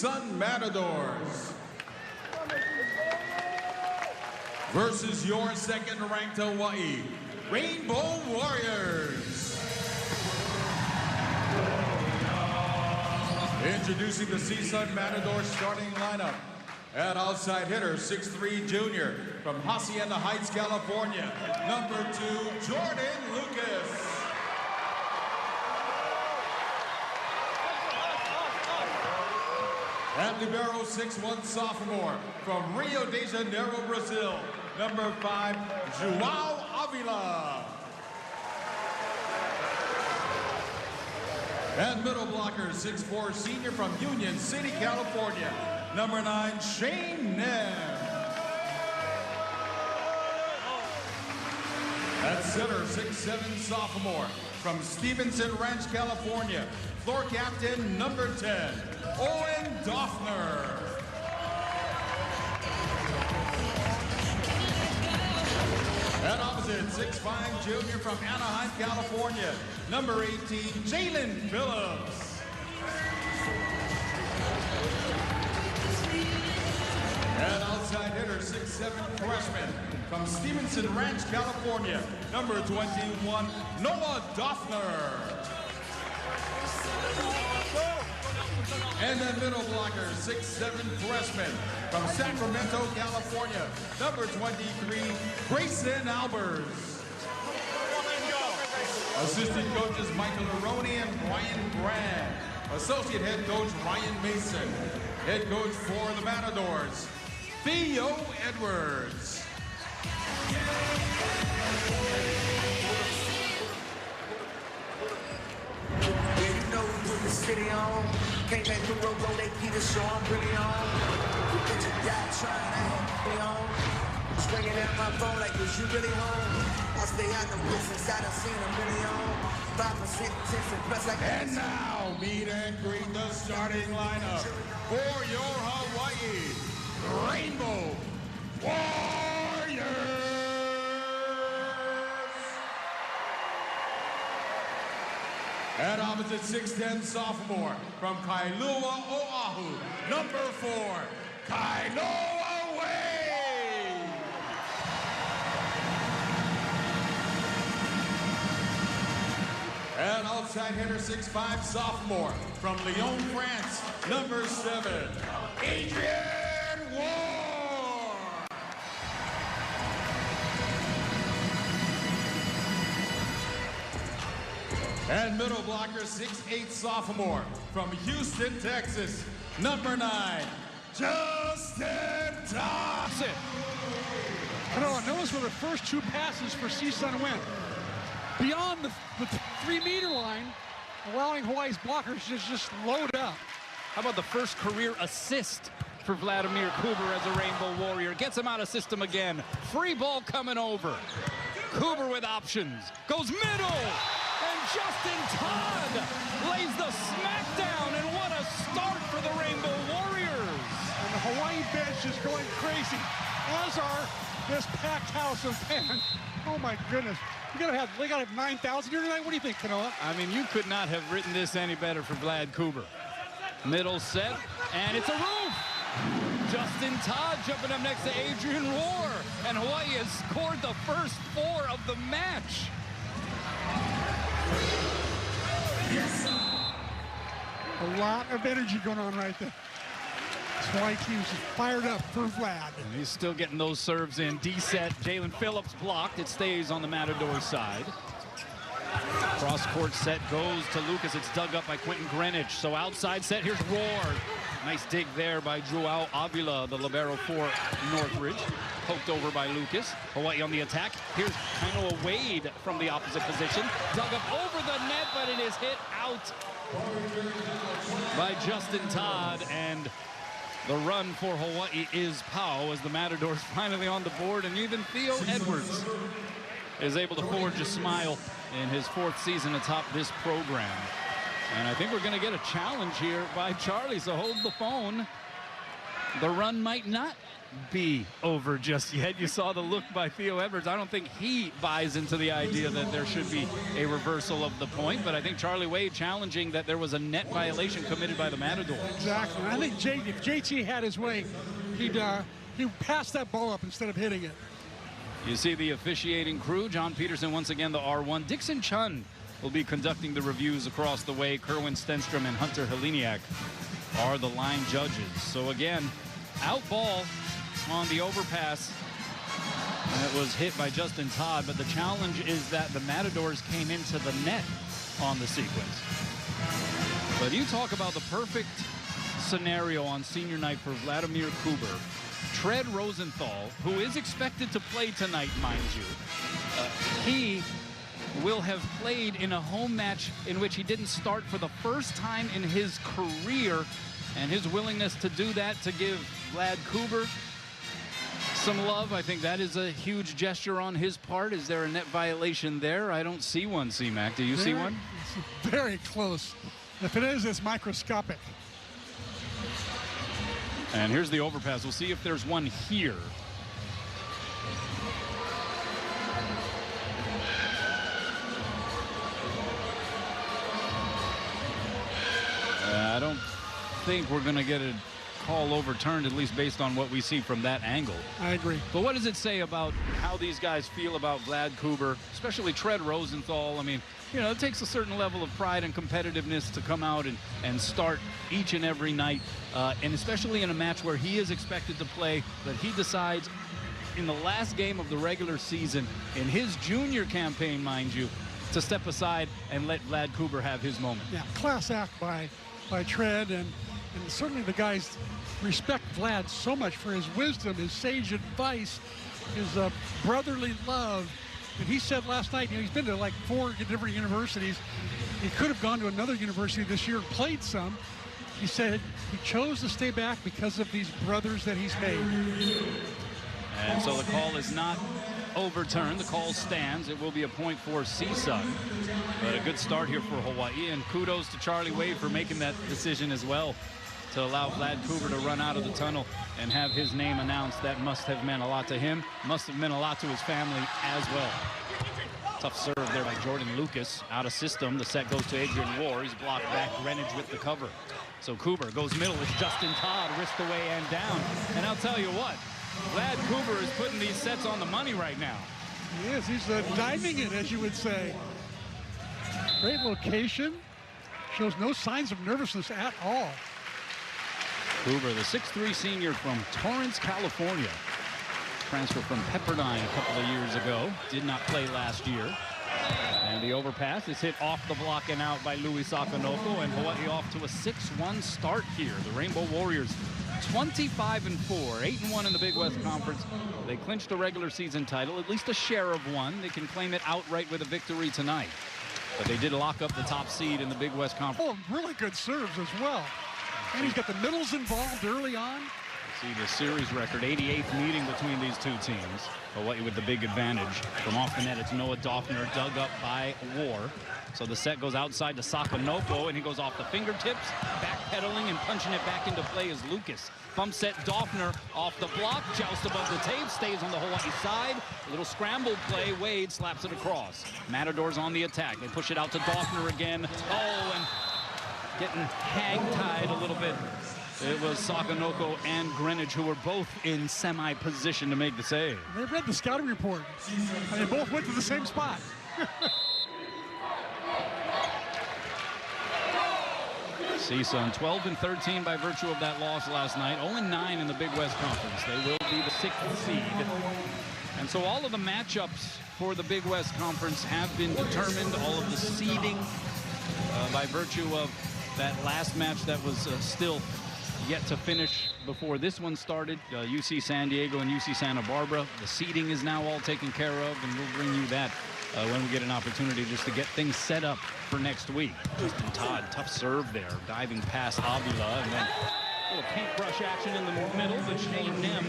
CSUN Matadors versus your second-ranked Hawaii Rainbow Warriors. Introducing the CSUN Matadors starting lineup. At outside hitter, 6'3" junior from Hacienda Heights, California, number 2, Jordan Lucas. At libero, 6'1" sophomore from Rio de Janeiro, Brazil, number 5, João Avila. And middle blocker, 6'4" senior from Union City, California, number 9, Shane Nem. At center, 6'7" sophomore from Stevenson Ranch, California, floor captain, number 10, Owen Doffner. At opposite, 6'5" junior from Anaheim, California, number 18, Jalen Phillips. And outside hitter, 6'7" freshman from Stevenson Ranch, California, number 21, Noah Doffner. And then middle blocker, 6'7" freshman from Sacramento, California, number 23, Grayson Albers. Assistant coaches Michael Aroni and Brian Brand. Associate head coach Ryan Mason. Head coach for the Matadors, Theo Edwards. City on. Came back to road, they keep the show, I'm pretty on. You get your dad trying to have me on. Swinging at my phone like, was you really home? I stay out the business, I done seen them really on. 5%, 10% plus like that. And now, meet and greet the starting lineup for your Hawaii Rainbow Warriors. At opposite, 6'10" sophomore from Kailua, Oahu, number 4, Kailua Wade. And outside hitter, 6'5" sophomore from Lyon, France, number 7, Adrian Ward. And middle blocker, 6'8" sophomore from Houston, Texas, number 9, Justin Thompson. And notice where the first 2 passes for CSUN went. Beyond the 3-meter line, allowing Hawaii's blockers to just load up. How about the first career assist for Vladimir Kuber as a Rainbow Warrior? Gets him out of system again. Free ball coming over. Kuber with options. Goes middle. And Justin Todd lays the smackdown, and what a start for the Rainbow Warriors. And the Hawaii bench is going crazy, as are this packed house of fans. Oh my goodness. They gotta have 9,000 here tonight. What do you think, Kanoa? I mean, you could not have written this any better for Vlad Kuber. Middle set, and it's a roof. Justin Todd jumping up next to Adrian Roar, and Hawaii has scored the first 4 of the match. A lot of energy going on right there. This Hawaii team's fired up for Vlad. And he's still getting those serves in. D-set, Jalen Phillips blocked. It stays on the Matador side. Cross-court set goes to Lucas. It's dug up by Quentin Greenwich. So outside set, here's Roar. Nice dig there by João Avila, the libero for Northridge. Poked over by Lucas. Hawaii on the attack. Here's Kailua Wade from the opposite position. Dug up over the net, but it is hit out by Justin Todd. And the run for Hawaii is pow as the Matadors finally on the board. And even Theo Edwards is able to forge a smile in his 4th season atop this program. And I think we're going to get a challenge here by Charlie, so hold the phone. the run might not be over just yet. You saw the look by Theo Edwards. I don't think he buys into the idea that there should be a reversal of the point, but I think Charlie Wade challenging that there was a net violation committed by the Matadors. Exactly. I think if JT had his way, he'd pass that ball up instead of hitting it. You see the officiating crew. John Peterson once again the R1. Dixon Chun will be conducting the reviews across the way. Kerwin Stenstrom and Hunter Heleniak are the line judges. So again, out ball on the overpass. And it was hit by Justin Todd, but the challenge is that the Matadors came into the net on the sequence. But you talk about the perfect scenario on senior night for Vladimir Kuber. Tread Rosenthal, who is expected to play tonight, mind you, he will have played in a home match in which he didn't start for the first time in his career, and his willingness to do that to give Vlad Kuber some love, I think that is a huge gesture on his part. Is there a net violation there? I don't see one, C-Mac. Do you see one? It's very close. If it is, it's microscopic. And here's the overpass. We'll see if there's one here. I don't think we're going to get a call overturned, at least based on what we see from that angle. I agree. But what does it say about how these guys feel about Vlad Kuber, especially Tread Rosenthal? I mean, you know, it takes a certain level of pride and competitiveness to come out and start each and every night, and especially in a match where he is expected to play, but he decides in the last game of the regular season, in his junior campaign, mind you, to step aside and let Vlad Kuber have his moment. Yeah, class act by Tread, and certainly the guys respect Vlad so much for his wisdom, his sage advice, his brotherly love. And he said last night, you know, he's been to like 4 different universities. He could have gone to another university this year and played some. He said he chose to stay back because of these brothers that he's made. And so the call is not overturned. The call stands. It will be a point for CSUN. But a good start here for Hawaii. And kudos to Charlie Wade for making that decision as well, to allow Vlad Kuber to run out of the tunnel and have his name announced. That must have meant a lot to him. Must have meant a lot to his family as well. Tough serve there by Jordan Lucas. Out of system. The set goes to Adrian War. He's blocked back. Greenwich with the cover. So Kuber goes middle with Justin Todd. Wrist away and down. And I'll tell you what, Vlad Kuber is putting these sets on the money right now. He is. He's diming it, as you would say. Great location. Shows no signs of nervousness at all. Kuber, the 6'3" senior from Torrance, California. Transferred from Pepperdine a couple of years ago. Did not play last year. And the overpass is hit off the block and out by Louis Sakanoko, and Hawaii off to a 6-1 start here. The Rainbow Warriors 25-4, 8-1 in the Big West Conference. They clinched the regular season title, at least a share of one. They can claim it outright with a victory tonight. But they did lock up the top seed in the Big West Conference. Oh, really good serves as well. And he's got the middles involved early on. See the series record, 88th meeting between these two teams. Hawaii with the big advantage. From off the net, it's Noah Doffner, dug up by War. So the set goes outside to Sakanoko, and he goes off the fingertips, backpedaling and punching it back into play as Lucas. Bump set Doffner off the block, joust above the tape, stays on the Hawaii side. A little scrambled play, Wade slaps it across. Matadors on the attack. They push it out to Doffner again. Oh, and getting hang-tied a little bit. It was Sakanoko and Greenwich who were both in semi-position to make the save. They read the scouting report, and they both went to the same spot. CSUN 12-13 by virtue of that loss last night. 0-9 in the Big West Conference. They will be the 6th seed. And so all of the matchups for the Big West Conference have been determined. All of the seeding by virtue of that last match that was still yet to finish before this one started. UC San Diego and UC Santa Barbara. The seeding is now all taken care of, and we'll bring you that when we get an opportunity just to get things set up for next week. Justin Todd, tough serve there, diving past Avila, and then a little paintbrush action in the middle, but Shane Nem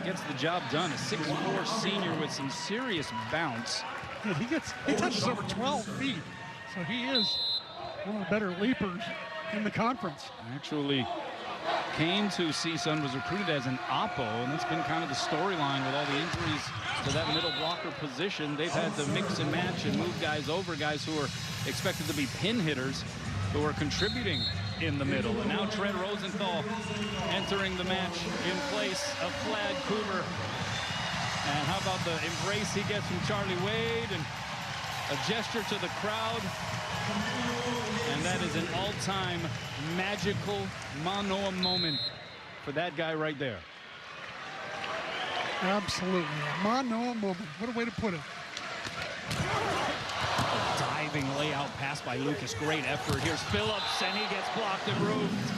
gets the job done. A 6'4" senior with some serious bounce. Yeah, he touches over 12 feet, so he is one of the better leapers in the conference. Actually came to CSUN was recruited as an oppo, and that's been kind of the storyline with all the injuries to that middle blocker position. They've had to mix and match and move guys over, guys who are expected to be pin hitters who are contributing in the middle. And now Trent Rosenthal entering the match in place of Vlad Kuber. And how about the embrace he gets from Charlie Wade, and a gesture to the crowd. And that is an all-time magical Manoa moment for that guy right there. Absolutely. A Manoa moment. What a way to put it. A diving layout pass by Lucas. Great effort. Here's Phillips, and he gets blocked and roofed.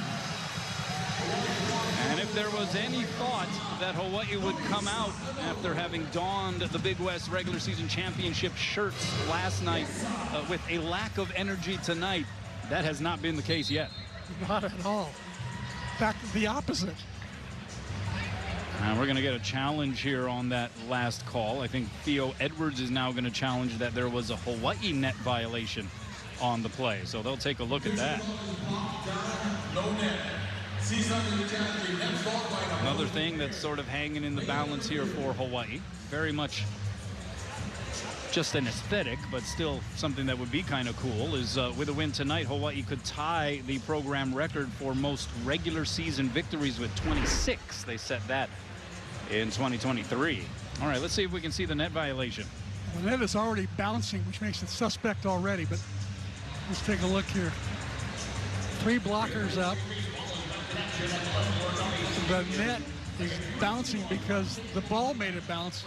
And if there was any thought that Hawaii would come out after having donned the Big West regular season championship shirts last night with a lack of energy tonight, that has not been the case yet. Not at all. In fact, the opposite. And we're going to get a challenge here on that last call. I think Theo Edwards is now going to challenge that there was a Hawaii net violation on the play. So they'll take a look at that. Another thing that's sort of hanging in the balance here for Hawaii. Very much just an aesthetic, but still something that would be kind of cool is with a win tonight, Hawaii could tie the program record for most regular season victories with 26. They set that in 2023. All right, let's see if we can see the net violation. The net is already bouncing, which makes it suspect already, but let's take a look here. 3 blockers up. The net is bouncing because the ball made it bounce.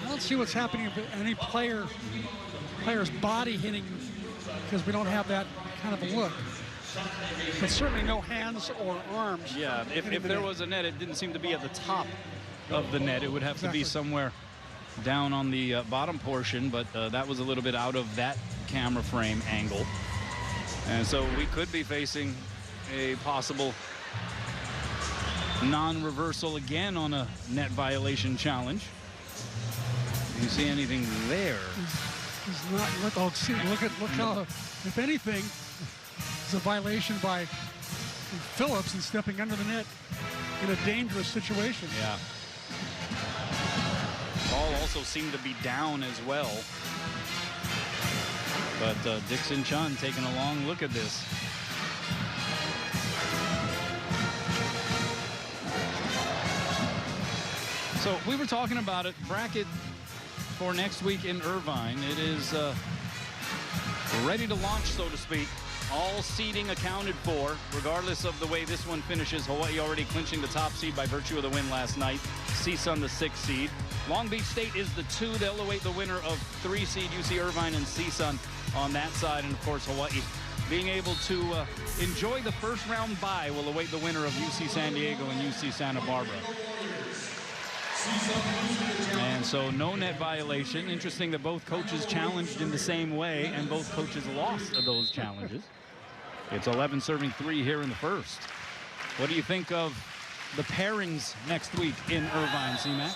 I don't see what's happening if any player's body hitting, because we don't have that kind of a look. But certainly no hands or arms. Yeah, if there was a net, it didn't seem to be at the top of the net. It would have to be somewhere down on the bottom portion, but that was a little bit out of that camera frame angle. And so we could be facing a possible non-reversal again on a net violation challenge. Do you see anything there? He's not. Look how, if anything, it's a violation by Phillips and stepping under the net in a dangerous situation. Yeah. Ball also seemed to be down as well. But Dixon Chun taking a long look at this. So we were talking about it, bracket for next week in Irvine. It is ready to launch, so to speak. All seeding accounted for, regardless of the way this one finishes. Hawaii already clinching the top seed by virtue of the win last night. CSUN the 6th seed. Long Beach State is the 2. They'll await the winner of 3 seed UC Irvine and CSUN on that side. And of course, Hawaii being able to enjoy the first round bye will await the winner of UC San Diego and UC Santa Barbara. And so no net violation. Interesting that both coaches challenged in the same way and both coaches lost those challenges. It's 11 serving 3 here in the first. What do you think of the pairings next week in Irvine, C-Mac?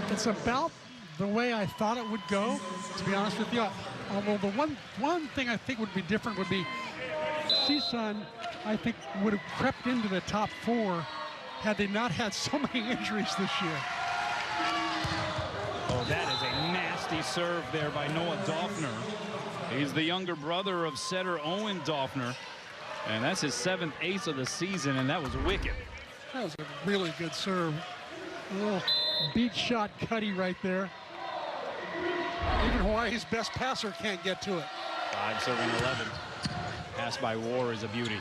It's about the way I thought it would go, to be honest with you. Although the one thing I think would be different would be CSUN, I think, would have crept into the top 4 had they not had so many injuries this year. Oh, that is a nasty serve there by Noah Doffner. He's the younger brother of setter Owen Doffner, and that's his 7th ace of the season, and that was wicked. That was a really good serve. A little beat shot Cuddy right there. Even Hawaii's best passer can't get to it. 5 serving 11. Pass by War is a beauty.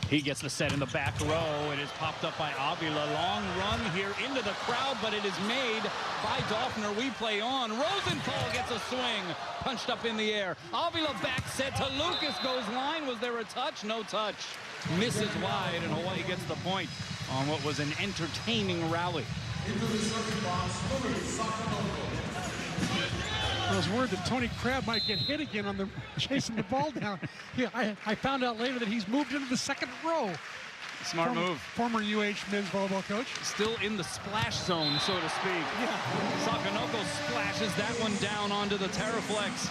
He gets the set in the back row. It is popped up by Avila. Long run here into the crowd, but it is made by Doffner. We play on. Rosenthal gets a swing. Punched up in the air. Avila back set to Lucas. Goes line. Was there a touch? No touch. Misses wide, and Hawaii gets the point on what was an entertaining rally. I was worried that Tony Crabb might get hit again on the chasing the ball down. Yeah, I found out later that he's moved into the 2nd row. Smart move. Former UH men's volleyball coach. Still in the splash zone, so to speak. Yeah. Sakanoko splashes that one down onto the Terraflex.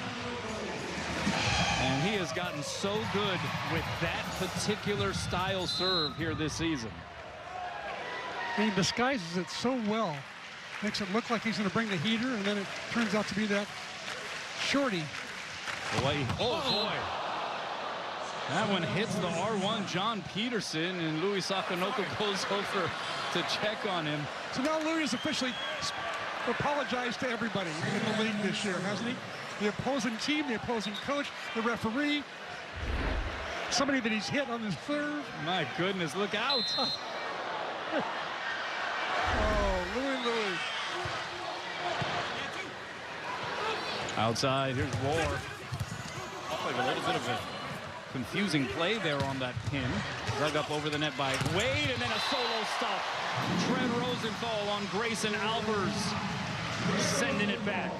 And he has gotten so good with that particular style serve here this season. He disguises it so well. Makes it look like he's going to bring the heater, and then it turns out to be that shorty. Hawaii. Oh, boy. That one hits the R1, John Peterson, and Louis Sakanoko goes over to check on him. So now Louis has officially apologized to everybody in the league this year, hasn't he? The opposing team, the opposing coach, the referee, somebody that he's hit on his serve. My goodness, look out. Oh, Louis. Outside, here's Roar. Looks like a little bit of a confusing play there on that pin. Dug up over the net by Wade, and then a solo stop. Trent Rosenthal on Grayson Albers, sending it back.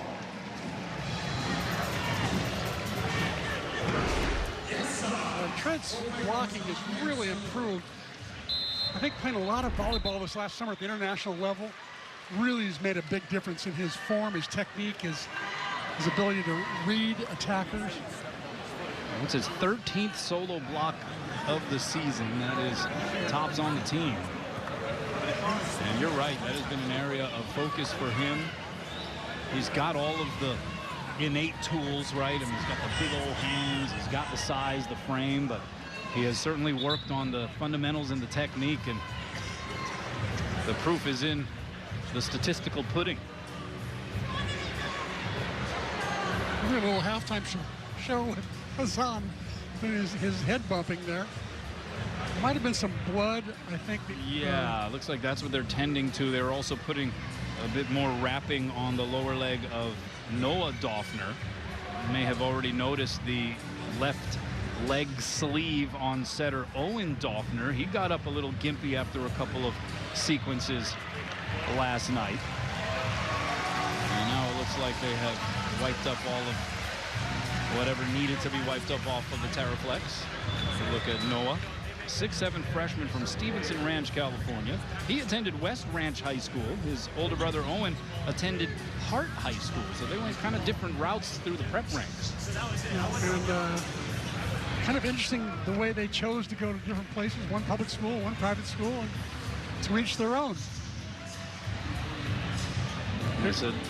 Trent's blocking has really improved. I think playing a lot of volleyball this last summer at the international level really has made a big difference in his form, his technique, his ability to read attackers. It's his 13th solo block of the season. That is tops on the team. And you're right, that has been an area of focus for him. He's got all of the innate tools, right? I mean, he's got the big old hands, he's got the size, the frame, but he has certainly worked on the fundamentals and the technique, and the proof is in the statistical pudding. We had a little halftime show with Hassan, his head bumping there. Might have been some blood, I think. Yeah, looks like that's what they're tending to. They're also putting a bit more wrapping on the lower leg of Noah Doffner. You may have already noticed the left leg sleeve on setter Owen Doffner. He got up a little gimpy after a couple of sequences last night. And now it looks like they have wiped up all of whatever needed to be wiped up off of the Terraflex. Look at Noah, 6'7" freshman from Stevenson Ranch, California. He attended West Ranch High School. His older brother Owen attended Hart High School, so they went kind of different routes through the prep ranks. And kind of interesting the way they chose to go to different places, one public school, one private school, and to each their own.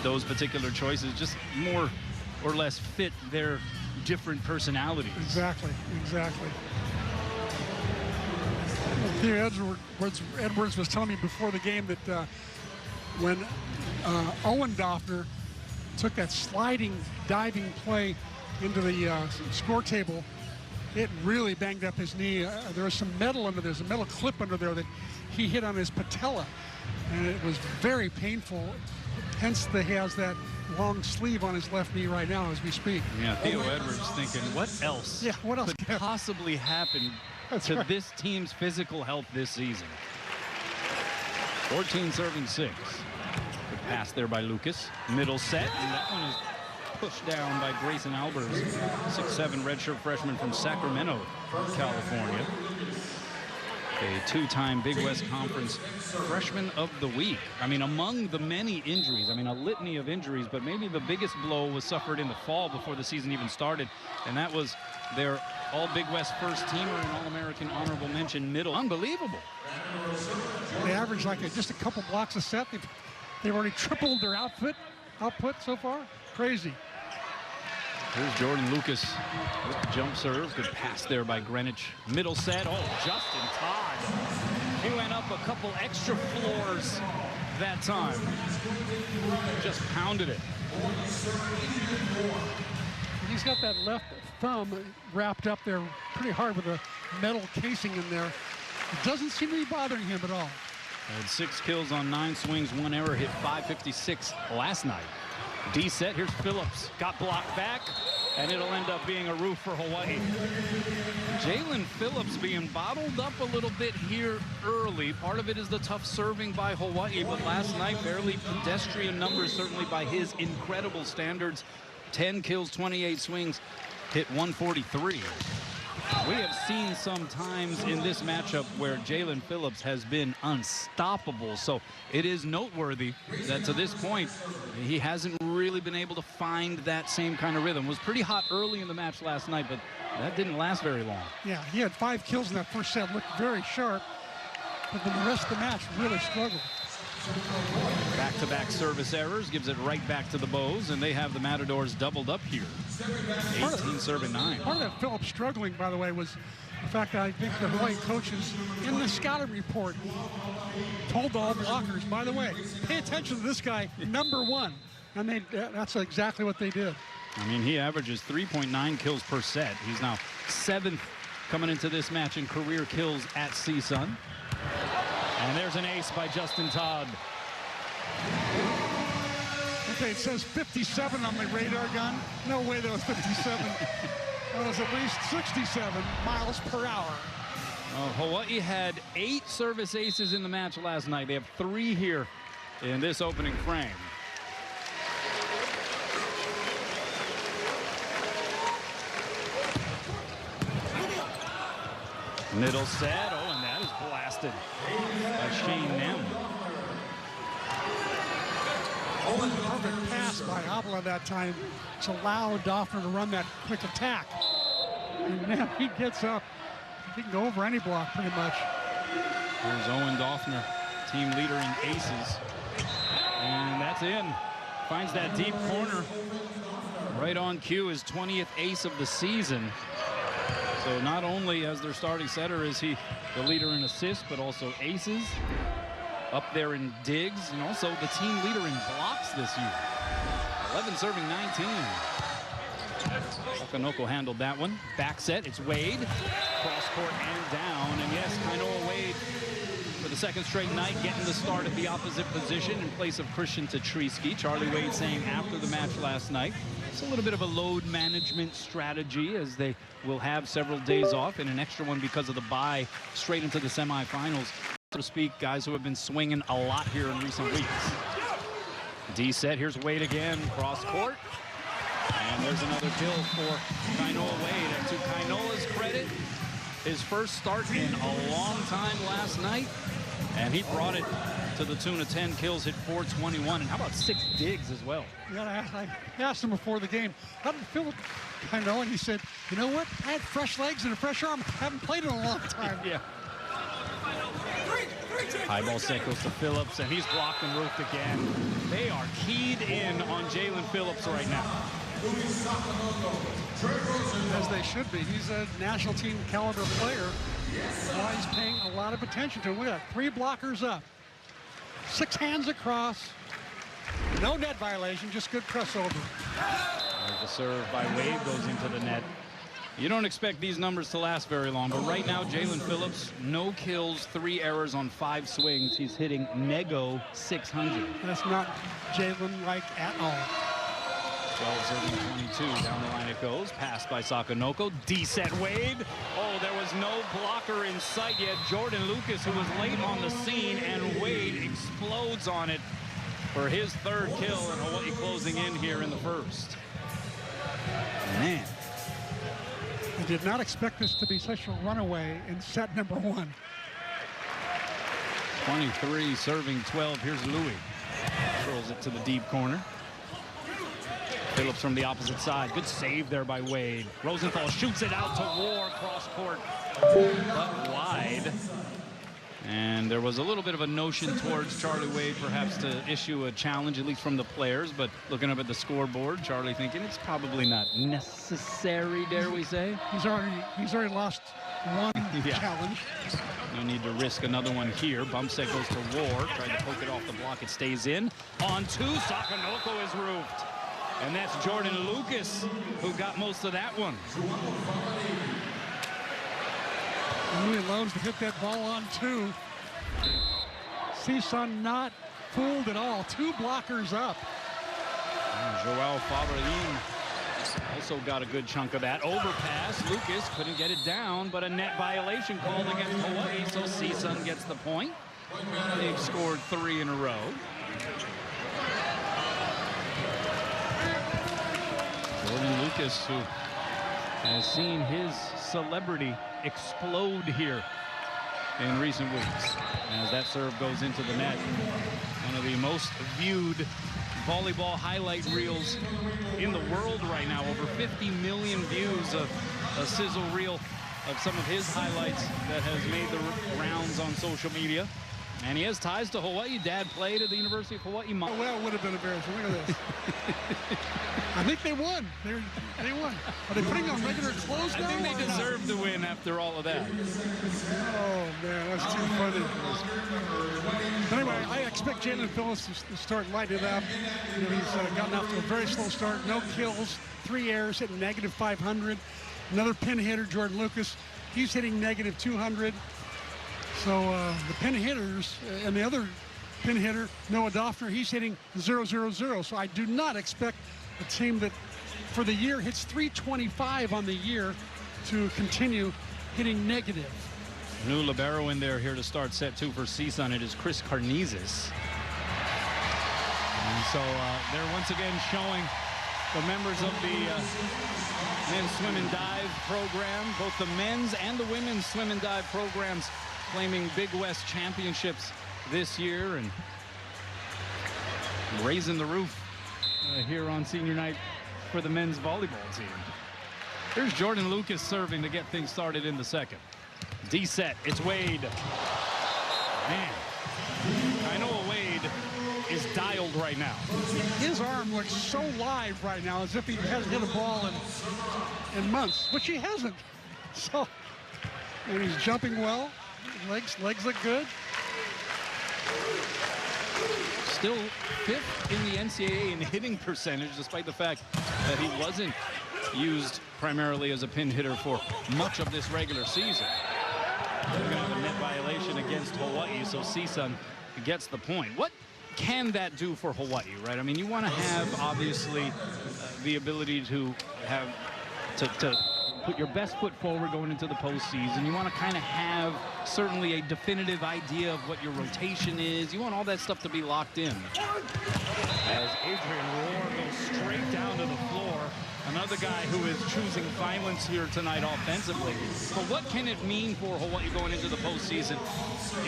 Those particular choices just more or less fit their different personalities. Exactly. Theo Edwards was telling me before the game that when Owen Doffner took that sliding, diving play into the score table, it really banged up his knee. There was some metal under there. There's a metal clip under there that he hit on his patella, and it was very painful. Hence, he has that long sleeve on his left knee right now as we speak. Yeah, Theo Edwards thinking, what else could possibly happen to this team's physical health this season? 14 serving 6. Good pass there by Lucas. Middle set, and that one is pushed down by Grayson Albers, 6'7" redshirt freshman from Sacramento, California. A two-time Big West Conference Freshman of the Week. I mean, among the many injuries, I mean, a litany of injuries, but maybe the biggest blow was suffered in the fall before the season even started, and that was their All-Big West first-teamer and All-American honorable mention middle. Unbelievable. They average like just a couple blocks a set. They've already tripled their output so far. Crazy. Here's Jordan Lucas with the jump serve. Good pass there by Greenwich. Middle set. Oh, Justin Todd. He went up a couple extra floors that time. Just pounded it. He's got that left thumb wrapped up there pretty hard with a metal casing in there. It doesn't seem to be bothering him at all. Had 6 kills on 9 swings, 1 error, hit .556 last night. D set, here's Phillips, got blocked back, and it'll end up being a roof for Hawaii. Jalen Phillips being bottled up a little bit here early. Part of it is the tough serving by Hawaii, but last night, fairly pedestrian numbers, certainly by his incredible standards. 10 kills, 28 swings, hit .143. We have seen some times in this matchup where Jalen Phillips has been unstoppable. So it is noteworthy that to this point, he hasn't really been able to find that same kind of rhythm. Was pretty hot early in the match last night, but that didn't last very long. Yeah, he had 5 kills in that first set, looked very sharp. but then the rest of the match really struggled. Back-to-back service errors gives it right back to the Bows, and they have the Matadors doubled up here. 18 serving 9. Part of that Phillips struggling, by the way, was the fact that I think the Hawaii coaches in the scouting report told all blockers, by the way, pay attention to this guy, #1. And that's exactly what they did. I mean, he averages 3.9 kills per set. He's now 7th coming into this match in career kills at CSUN. And there's an ace by Justin Todd. Okay, it says 57 on the radar gun. No way that was 57. That was at least 67 miles per hour. Hawaii had 8 service aces in the match last night. They have 3 here in this opening frame. Middle set. Oh, and that is blasted by Shane Nem. Perfect pass by Avila that time to allow Doffner to run that quick attack. And now he gets up. He can go over any block pretty much. Here's Owen Doffner, team leader in aces. And that's in. Finds that deep corner. Right on cue, his 20th ace of the season. So not only as their starting setter is he the leader in assists, but also aces. Up there in digs, and also the team leader in blocks this year. 11 serving 19. Sakanoko handled that one. Back set, it's Wade. Cross court and down. And yes, Kainoa Wade for the 2nd straight night getting the start at the opposite position in place of Christian Tatriski. Charlie Wade saying after the match last night, it's a little bit of a load management strategy as they will have several days off and an extra one because of the bye straight into the semifinals. So to speak, guys who have been swinging a lot here in recent weeks. D set, here's Wade again, cross court. And there's another kill for Kainoa Wade. And to Kainoa's credit, his first start in a long time last night. And he brought it to the tune of 10 kills, hit 421. And how about 6 digs as well? Yeah, I asked him before the game, how did it feel, Kainoa? And he said, you know what? I had fresh legs and a fresh arm. I haven't played in a long time. Yeah. High ball set goes to Phillips, and he's blocked and roofed again. They are keyed in on Jalen Phillips right now. As they should be. He's a national team caliber player. Why he's paying a lot of attention to him. Look at that, 3 blockers up. 6 hands across. No net violation, just good press over. There's a serve by Wade, goes into the net. You don't expect these numbers to last very long, but right now, Jalen Phillips, no kills, 3 errors on 5 swings. He's hitting nego 600. That's not Jalen-like at all. 12 serving 22, down the line it goes. Passed by Sakanoko, D-set Wade. Oh, there was no blocker in sight yet. Jordan Lucas, who was late on the scene, and Wade explodes on it for his 3rd kill, and Hawaii closing in here in the 1st. Man. I did not expect this to be such a runaway in set number 1. 23 serving 12. Here's Louis. Throws it to the deep corner. Phillips from the opposite side. Good save there by Wade. Rosenthal shoots it out to War cross court, but wide. And there was a little bit of a notion towards Charlie Wade perhaps to issue a challenge, at least from the players, but looking up at the scoreboard, Charlie thinking it's probably not necessary, dare we say. He's already lost 1 challenge. No need to risk another one here. Bump set goes to War, trying to poke it off the block. It stays in. On 2, Sakanoko is roofed. And that's Jordan Lucas who got most of that one. Louis loves to hit that ball on 2. CSUN not fooled at all. 2 blockers up. Joao Faberlin also got a good chunk of that. Overpass. Lucas couldn't get it down, but a net violation called against Hawaii, so CSUN gets the point. They've scored 3 in a row. Jordan Lucas, who has seen his celebrity explode here in recent weeks as that serve goes into the net. One of the most viewed volleyball highlight reels in the world right now. Over 50 million views of a sizzle reel of some of his highlights that has made the rounds on social media. And he has ties to Hawaii. Dad played at the University of Hawaii. Oh, well, it would have been embarrassing. Look at this. I think they won. They won. Are they putting on regular clothes now? I think they deserve to win after all of that. Oh, man, that's too funny. But anyway, I expect Jalen Phillips to start lighting it up. You know, he's gotten off to a very slow start. No kills, 3 errors, hitting negative 500. Another pin hitter, Jordan Lucas. He's hitting negative 200. So the pin hitters and the other pin hitter, Noah Doffner, he's hitting 0-0-0. So I do not expect a team that for the year hits 325 on the year to continue hitting negative. New libero in there here to start set 2 for CSUN. It is Chris Carnizes. And so they're once again showing the members of the men's swim and dive program, both the men's and the women's swim and dive programs, claiming Big West championships this year and raising the roof here on senior night for the men's volleyball team. Here's Jordan Lucas serving to get things started in the second. D set, it's Wade. Man, I know Wade is dialed right now. His arm looks so live right now, as if he hasn't hit a ball in months, which he hasn't. So, and he's jumping well. Legs look good. Still 5th in the NCAA in hitting percentage, despite the fact that he wasn't used primarily as a pin hitter for much of this regular season. We're going to have a net violation against Hawaii, so CSUN gets the point. What can that do for Hawaii, right? I mean, you want to have, obviously, the ability to have to put your best foot forward going into the postseason. You want to kind of have certainly a definitive idea of what your rotation is. You want all that stuff to be locked in. As Adrian Rohr goes straight down to the floor. Another guy who is choosing violence here tonight offensively. But what can it mean for Hawaii going into the postseason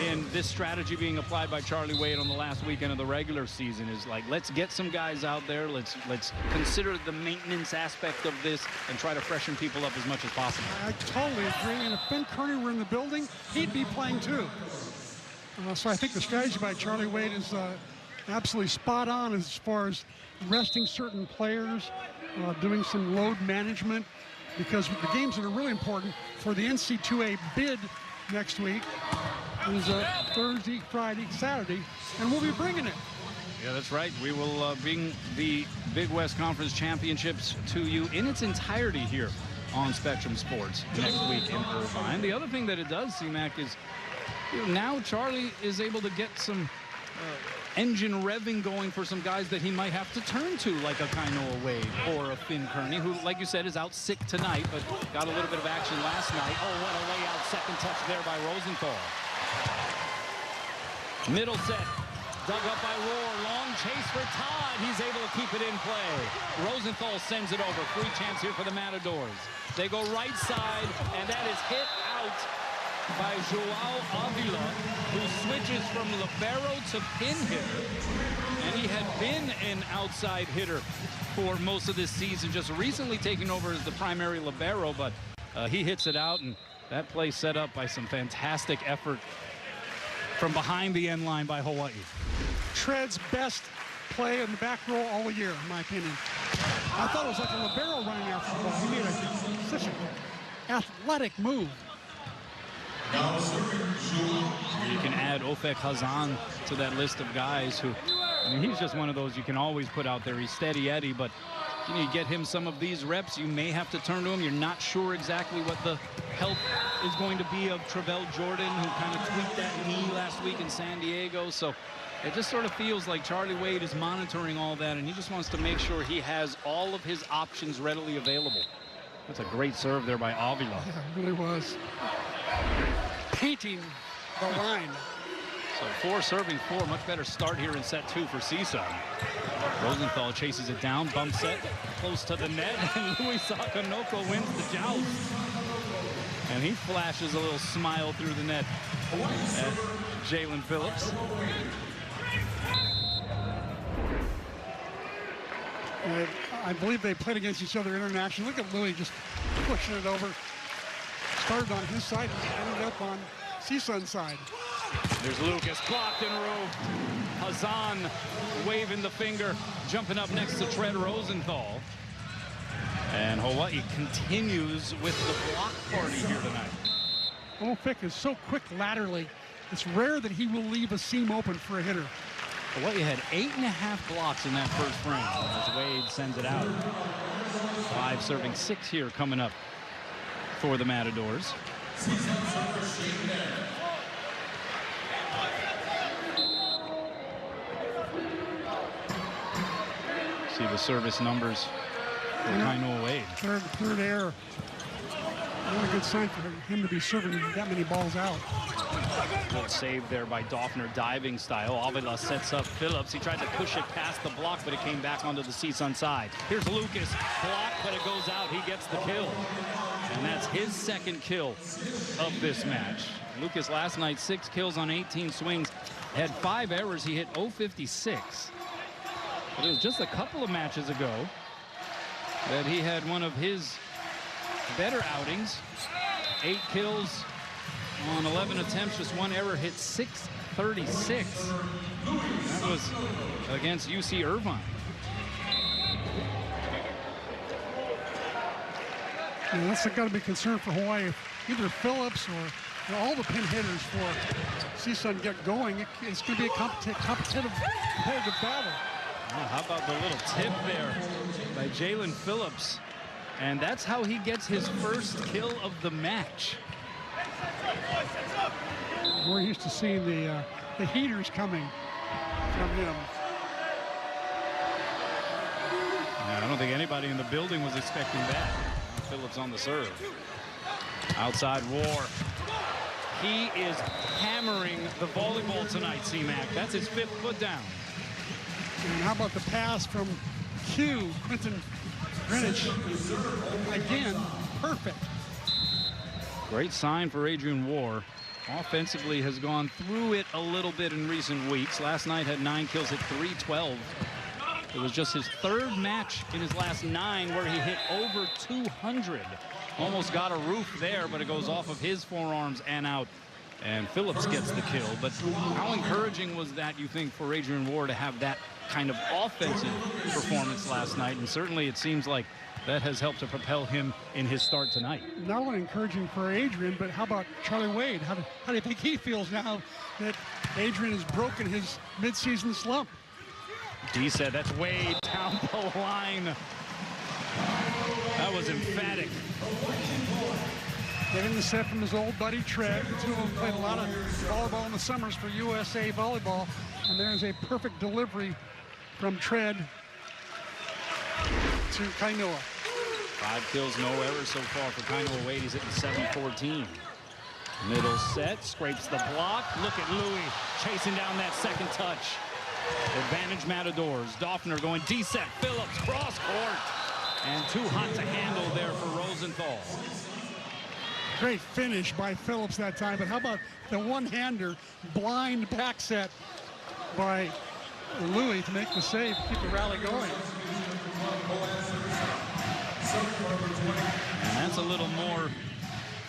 in this strategy being applied by Charlie Wade on the last weekend of the regular season? Is like, let's get some guys out there. Let's consider the maintenance aspect of this and try to freshen people up as much as possible. I totally agree. And if Ben Kearney were in the building, he'd be playing too. So I think the strategy by Charlie Wade is absolutely spot on as far as resting certain players, doing some load management, because the games that are really important for the NCAA bid next week is Thursday, Friday, Saturday, and we'll be bringing it. Yeah, that's right. We will bring the Big West Conference Championships to you in its entirety here on Spectrum Sports next week in Irvine. The other thing that it does, C-Mac, is now Charlie is able to get some engine revving going for some guys that he might have to turn to, like a Kainoa Wade or a Finn Kearney, who, like you said, is out sick tonight, but got a little bit of action last night. Oh, what a way-out second touch there by Rosenthal. Middle set, dug up by Rohr. Long chase for Todd. He's able to keep it in play. Rosenthal sends it over. Free chance here for the Matadors. They go right side, and that is hit out by Joao Avila, who switches from libero to pin hitter. And he had been an outside hitter for most of this season, just recently taking over as the primary libero, but he hits it out, and that play set up by some fantastic effort from behind the end line by Hawaii. Tread's best play in the back row all year, in my opinion. I thought it was like a libero running after the ball. He made such an athletic move. You can add Ofek Hazan to that list of guys who, I mean, he's just one of those you can always put out there. He's steady Eddie, but you get him some of these reps, you may have to turn to him. You're not sure exactly what the health is going to be of Travell Jordan, who kind of tweaked that knee last week in San Diego. So it just sort of feels like Charlie Wade is monitoring all that, and he just wants to make sure he has all of his options readily available. That's a great serve there by Avila. Yeah, it really was. Painting the line. So 4 serving 4, much better start here in set 2 for CSUN. Rosenthal chases it down, bump set, close to the net, and Louis Sakanoko wins the joust. And he flashes a little smile through the net at Jalen Phillips. I believe they played against each other internationally. Look at Louis just pushing it over. started on his side and ended up on CSUN's side. There's Lucas, blocked in a row. Hazan waving the finger, jumping up next to Tread Rosenthal. And Hawaii continues with the block party here tonight. Olefik is so quick laterally. It's rare that he will leave a seam open for a hitter. Hawaii had 8.5 blocks in that first frame as Wade sends it out. 5 serving 6 here coming up for the Matadors. See the service numbers for Kainoa Wade. Third error. Not a good sign for him to be serving that many balls out. Good save there by Doffner, diving style. Avila sets up Phillips. He tried to push it past the block, but it came back onto the CSUN side. Here's Lucas, blocked, but it goes out. He gets the kill. And that's his second kill of this match. Lucas last night, 6 kills on 18 swings. Had 5 errors. He hit 0.56. But it was just a couple of matches ago that he had one of his better outings. 8 kills on 11 attempts, just 1 error, hit 636. That was against UC Irvine. Yeah, that's got to be concerned for Hawaii. Either Phillips or all the pin hitters for CSUN get going. It's going to be a competitive battle. Oh, how about the little tip there by Jalen Phillips? And that's how he gets his first kill of the match. We're used to seeing the heaters coming from him. Yeah, I don't think anybody in the building was expecting that. Phillips on the serve. Outside War. He is hammering the volleyball tonight, C-Mac. That's his 5th put down. And how about the pass from Q, Quentin Greenwich? Again, perfect. Great sign for Adrian War. Offensively has gone through it a little bit in recent weeks. Last night had 9 kills at 312. It was just his 3rd match in his last 9 where he hit over 200. Almost got a roof there, but it goes off of his forearms and out. And Phillips gets the kill. But how encouraging was that, you think, for Adrian War to have that kind of offensive performance last night? And certainly it seems like that has helped to propel him in his start tonight. Not only encouraging for Adrian, but how about Charlie Wade? How do you think he feels now that Adrian has broken his midseason slump? D said that's Wade down the line. That was emphatic. Getting the set from his old buddy Tread. The two of them played a lot of volleyball in the summers for USA Volleyball. And there's a perfect delivery from Tread to Kainoa. 5 kills, no errors so far for Kainoa Wade. He's hitting 714. Middle set, scrapes the block. Look at Louis chasing down that second touch. Advantage Matadors. Doffner going D-set. Phillips cross court. And too hot to handle there for Rosenthal. Great finish by Phillips that time, but how about the one-hander blind back set by Louis to make the save, keep the rally going. And that's a little more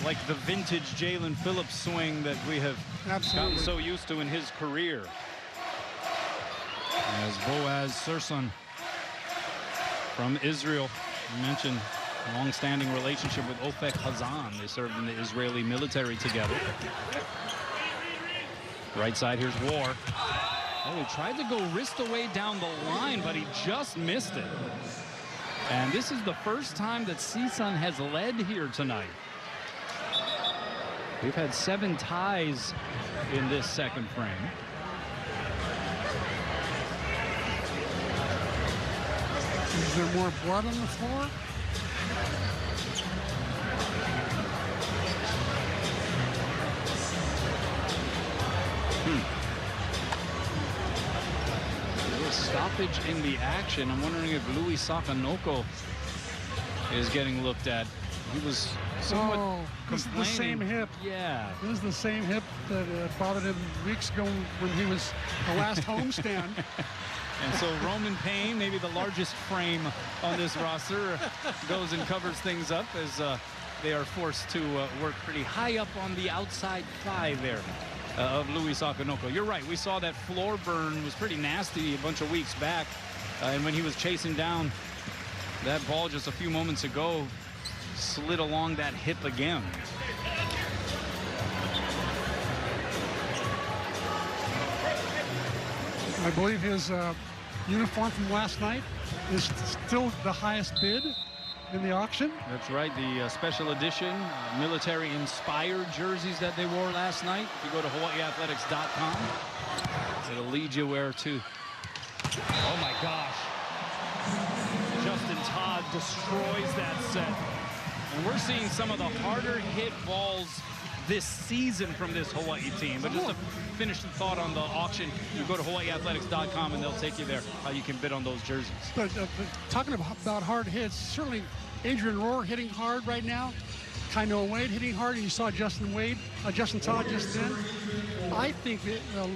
like the vintage Jalen Phillips swing that we have gotten so used to in his career. As Boaz Sursun from Israel, you mentioned a long-standing relationship with Ofek Hazan. They served in the Israeli military together. Right side, here's War. Oh, he tried to go wrist away down the line, but he just missed it. And this is the first time that CSUN has led here tonight. We've had 7 ties in this second frame. Is there more blood on the floor? A little stoppage in the action. I'm wondering if Louis Sakanoko is getting looked at. He was somewhat this is the same hip. Yeah. This is the same hip that bothered him weeks ago when he was the last homestand. And so Roman Payne, maybe the largest frame on this roster, goes and covers things up as they are forced to work pretty high up on the outside thigh there of Louis Sakonoko. You're right. We saw that floor burn was pretty nasty a bunch of weeks back. And when he was chasing down that ball just a few moments ago, slid along that hip again. I believe his uniform from last night is still the highest bid in the auction. That's right, the special edition military-inspired jerseys that they wore last night. If you go to HawaiiAthletics.com, it'll lead you where to. Oh my gosh. Justin Todd destroys that set. And we're seeing some of the harder hit balls this season from this Hawaii team. But just to finish the thought on the auction, you go to HawaiiAthletics.com and they'll take you there how you can bid on those jerseys. But talking about hard hits, certainly Adrian Rohr hitting hard right now. Kainoa Wade hitting hard, and you saw Justin Todd just then. I think that a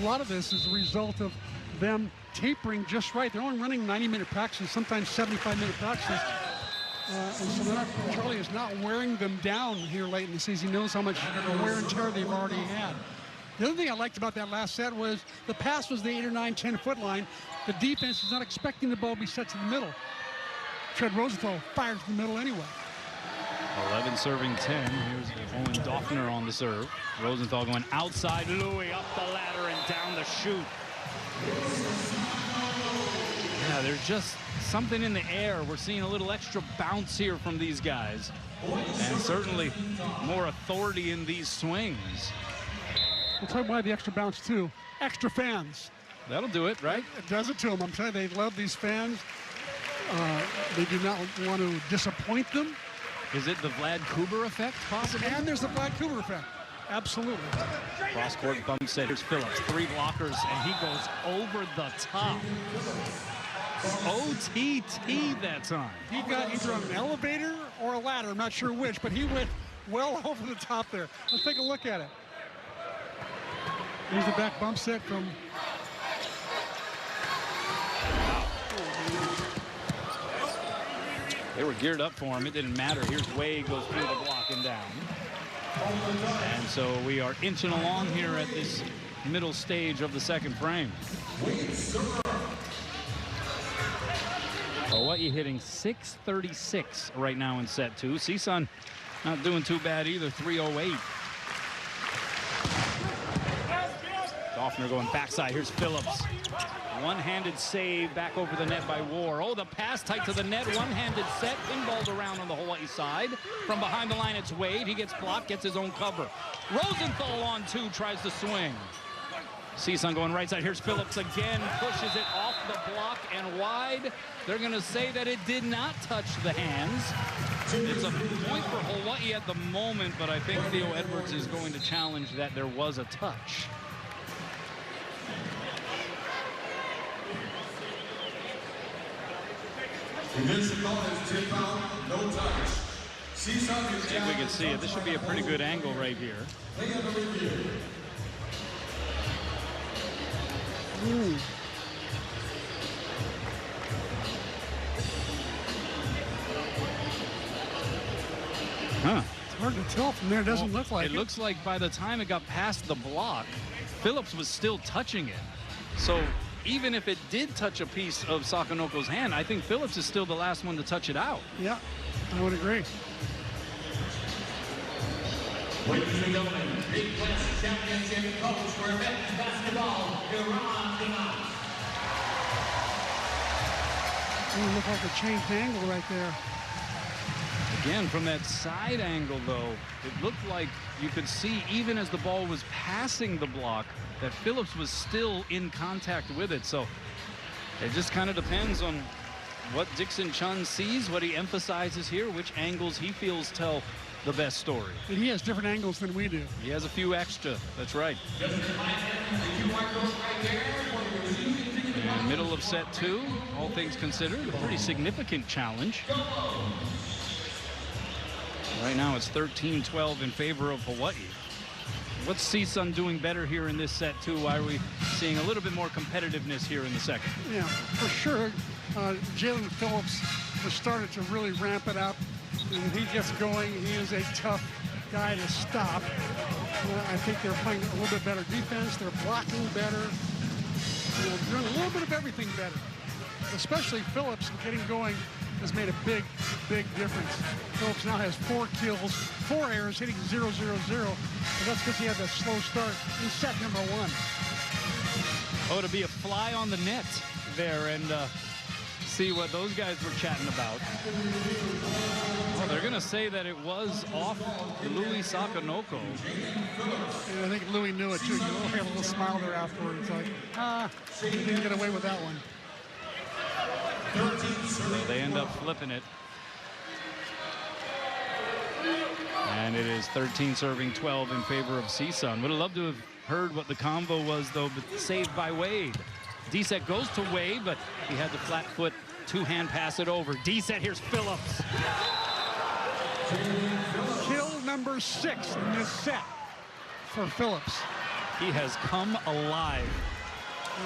lot of this is a result of them tapering just right. They're only running 90-minute practices, sometimes 75-minute practices. And so Charlie is not wearing them down here late in the season. He knows how much wear and tear they've already had. The other thing I liked about that last set was the pass was the 8 or 9, 10-foot line. The defense is not expecting the ball to be set to the middle. Fred Rosenthal fired to the middle anyway. 11 serving 10. Here's Owen Doffner on the serve. Rosenthal going outside. Louis up the ladder and down the chute. Yeah, there's just something in the air. We're seeing a little extra bounce here from these guys. And certainly more authority in these swings. We'll tell you why the extra bounce, too. Extra fans. That'll do it, right? It does it to them. I'm telling you, they love these fans. They do not want to disappoint them. Is it the Vlad Kuber effect, possibly? And there's the Vlad Kuber effect. Absolutely. Cross-court bump set. Here's Phillips. 3 blockers, and he goes over the top. OTT that time. He got either on an elevator or a ladder. I'm not sure which, but he went well over the top there. Let's take a look at it. Here's the back bump set from... They were geared up for him. It didn't matter. Here's Wade goes through the block and down. And so we are inching along here at this middle stage of the second frame. Hawaii hitting .636 right now in set 2. CSUN not doing too bad either, 308. Doffner going backside. Here's Phillips. One-handed save back over the net by War. Oh, the pass tight to the net. One-handed set. Pinballed around on the Hawaii side. From behind the line, it's Wade. He gets blocked, gets his own cover. Rosenthal on 2, tries to swing. CSUN going right side. Here's Phillips again. Pushes it off the block and wide. They're going to say that it did not touch the hands. It's a point for Hawaii at the moment, but I think Theo Edwards is going to challenge that there was a touch. Against the call is tip out, no touch. See if we can see it. This should be a pretty good angle right here. Huh. It's hard to tell from there. It doesn't look like it. It looks like by the time it got past the block, Phillips was still touching it. So even if it did touch a piece of Sakonoko's hand, I think Phillips is still the last one to touch it out. Yeah, I would agree. Ladies and gentlemen, Big West Championship coach for men's basketball, Iran. It looked like a changed angle right there. Again, from that side angle, though, it looked like you could see, even as the ball was passing the block, that Phillips was still in contact with it. So it just kind of depends on what Dixon Chun sees, what he emphasizes here, which angles he feels tell the best story. And he has different angles than we do. He has a few extra. That's right. In the middle of set 2, all things considered, a pretty significant challenge. Right now it's 13-12 in favor of Hawaii. What's CSUN doing better here in this set 2? Why are we seeing a little bit more competitiveness here in the second? Yeah, for sure. Jalen Phillips has started to really ramp it up. And he gets going. He is a tough guy to stop. I think they're playing a little bit better defense. They're blocking better. Doing a little bit of everything better. Especially Phillips getting going has made a big, big difference. Phillips now has 4 kills, 4 errors, hitting 0-0-0. But that's because he had that slow start in set number 1. Oh, to be a fly on the net there and see what those guys were chatting about. Well, they're going to say that it was off Louis Sakanoko. And I think Louis knew it, too. He had a little smile there afterwards. Like, he didn't get away with that one. They end up flipping it. And it is 13 serving 12 in favor of CSUN. Would have loved to have heard what the convo was, though, but saved by Wade. D-set goes to Wade, but he had the flat foot two-hand pass it over. D-set, here's Phillips. Kill number 6 in this set for Phillips. He has come alive.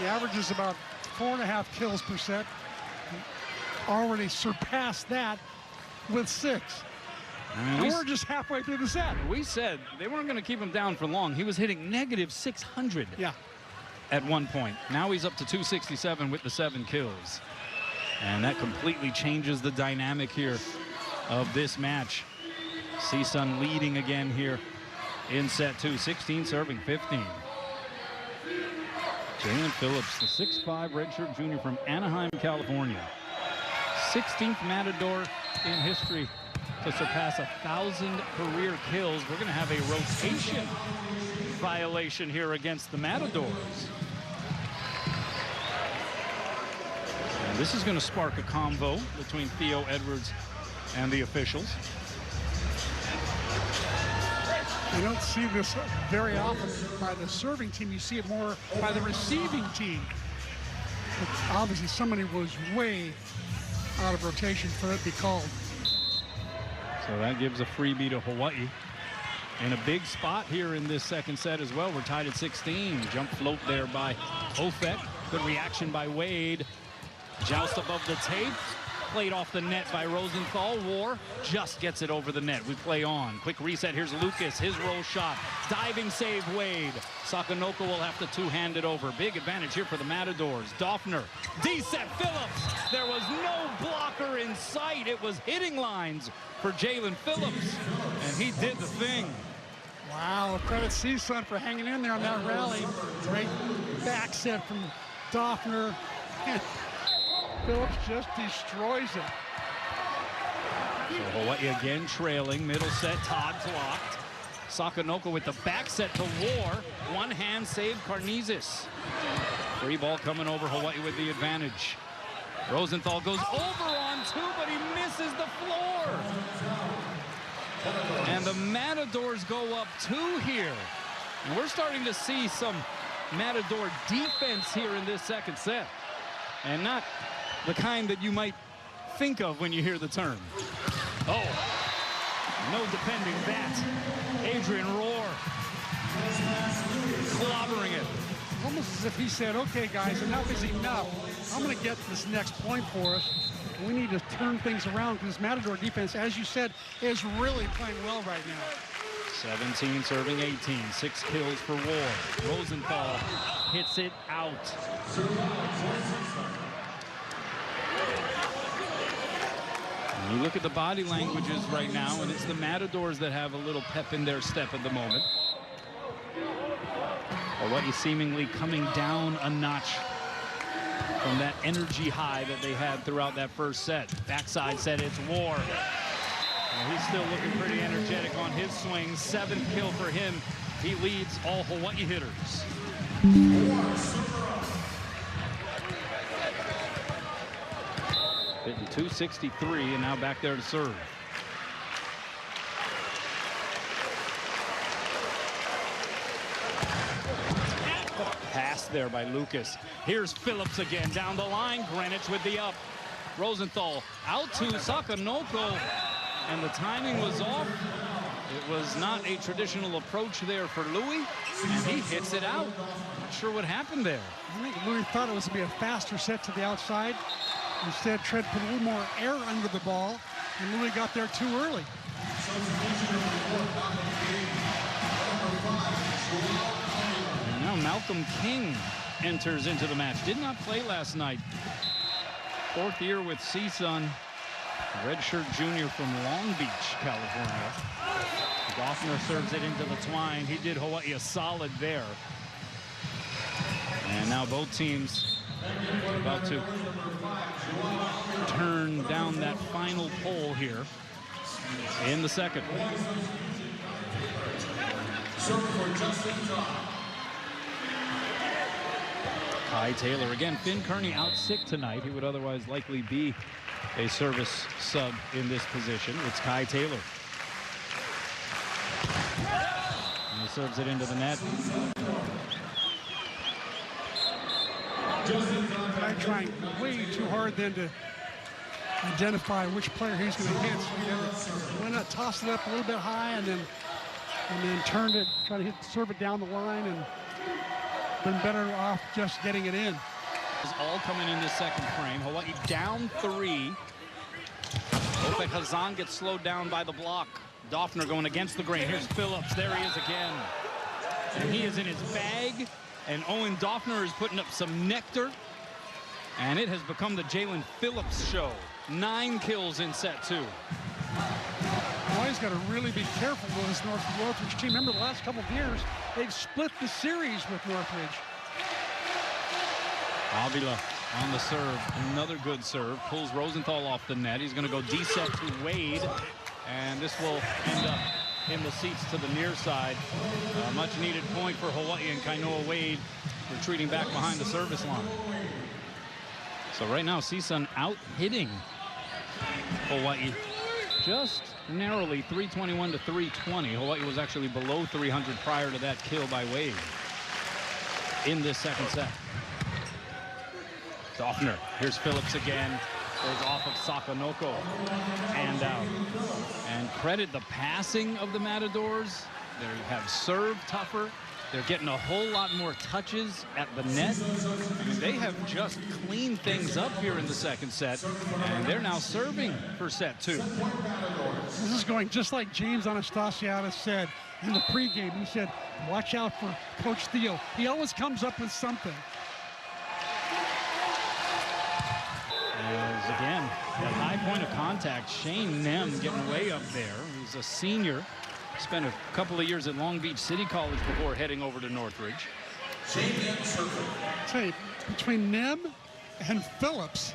He averages about 4.5 kills per set. Already surpassed that with 6. And we're just halfway through the set. We said they weren't going to keep him down for long. He was hitting -600 at one point. Now he's up to 267 with the 7 kills. And that completely changes the dynamic here of this match. CSUN leading again here in set 2, 16 serving 15. Jalen Phillips, the 6'5" redshirt junior from Anaheim, California. 16th Matador in history to surpass 1,000 career kills. We're going to have a rotation violation here against the Matadors. And this is going to spark a convo between Theo Edwards and the officials. You don't see this very often by the serving team. You see it more by the receiving team. But obviously, somebody was way out of rotation for it to be called. So that gives a freebie to Hawaii. In a big spot here in this second set as well. We're tied at 16. Jump float there by Ofek. Good reaction by Wade. Joust above the tape. Played off the net by Rosenthal. War just gets it over the net. We play on. Quick reset. Here's Lucas. His roll shot. Diving save Wade. Sakanoko will have to two-hand it over. Big advantage here for the Matadors. Doffner. D-set Phillips. There was no blocker in sight. It was hitting lines for Jalen Phillips. And he did the thing. Wow. Credit CSUN for hanging in there on that rally. Great back set from Doffner. Phillips just destroys it. So Hawaii again trailing. Middle set, Todd's locked. Sakanoko with the back set to War. One hand save Karnizis. Free ball coming over Hawaii with the advantage. Rosenthal goes over on 2, but he misses the floor. And the Matadors go up 2 here. And we're starting to see some Matador defense here in this second set. And not the kind that you might think of when you hear the term. Oh, no defending that. Adrian Rohr clobbering it. Almost as if he said, okay, guys, enough is enough. I'm going to get this next point for us. We need to turn things around because Matador defense, as you said, is really playing well right now. 17 serving 18. 6 kills for War. Rosenthal hits it out. You look at the body languages right now, and it's the Matadors that have a little pep in their step at the moment. Hawaii seemingly coming down a notch from that energy high that they had throughout that first set. Backside set, it's War. Well, he's still looking pretty energetic on his swing. 7th kill for him. He leads all Hawaii hitters. Hitting 263 and now back there to serve. Pass there by Lucas. Here's Phillips again down the line. Greenwich with the up. Rosenthal out to Sakanoko, and the timing was off. It was not a traditional approach there for Louis, and he hits it out. Not sure what happened there. I think Louis thought it was going to be a faster set to the outside. Instead, Tread put a little more air under the ball, and Louis got there too early. And now Malcolm King enters into the match. Did not play last night. 4th year with CSUN. Redshirt junior from Long Beach, California. Goffner serves it into the twine. He did Hawaii a solid there. And now both teams are about to turn down that final pole here in the second. Kai Taylor again. Finn Kearney out sick tonight. He would otherwise likely be a service sub in this position. It's Kai Taylor. And he serves it into the net. Guy trying way too hard then to identify which player he's going to hit. So why not toss it up a little bit high and then turn it, try to serve it down the line, and been better off just getting it in. Is all coming in this second frame. Hawaii down 3. Opek Hazan gets slowed down by the block. Doffner going against the grain. Here's Phillips. There he is again. And he is in his bag. And Owen Doffner is putting up some nectar. And it has become the Jalen Phillips show. 9 kills in set 2. Hawaii's got to really be careful with this Northridge team. Remember the last couple of years, they've split the series with Northridge. Avila on the serve. Another good serve. Pulls Rosenthal off the net. He's going to go D-set to Wade. And this will end up in the seats to the near side. Much needed point for Hawaii, and Kainoa Wade retreating back behind the service line. So right now, CSUN out hitting Hawaii just narrowly, 321 to 320. Hawaii was actually below 300 prior to that kill by Wade in this second set. Doffner, here's Phillips again. Goes off of Sakanoko and out. And credit the passing of the Matadors. They have served tougher. They're getting a whole lot more touches at the net. I mean, they have just cleaned things up here in the second set, and they're now serving for set 2. This is going just like James Anastasiadis said in the pregame. He said, watch out for Coach Theo. He always comes up with something. As again, that high point of contact, Shane Nem getting way up there. He's a senior. Spent a couple of years at Long Beach City College before heading over to Northridge. Say, between Nem and Phillips,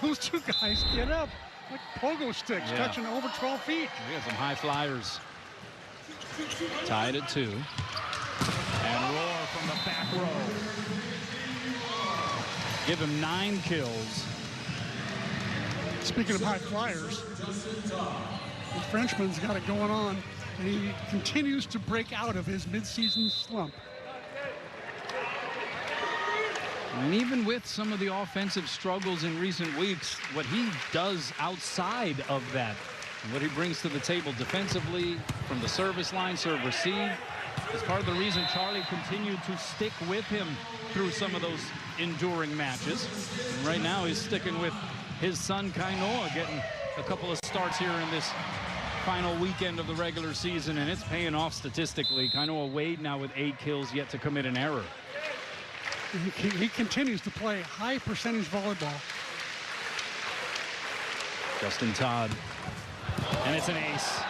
those two guys get up like pogo sticks, touching over 12 feet. We got some high flyers. Tied at 2. And Roar from the back row. Give him 9 kills. Speaking of high flyers, the Frenchman's got it going on, and he continues to break out of his midseason slump. And even with some of the offensive struggles in recent weeks, what he does outside of that, and what he brings to the table defensively from the service line, serve receive, is part of the reason Charlie continued to stick with him through some of those enduring matches. And right now he's sticking with his son Kainoa, getting a couple of starts here in this final weekend of the regular season, and it's paying off statistically. Kainoa Wade now with 8 kills, yet to commit an error. He continues to play high percentage volleyball. Justin Todd, and it's an ace.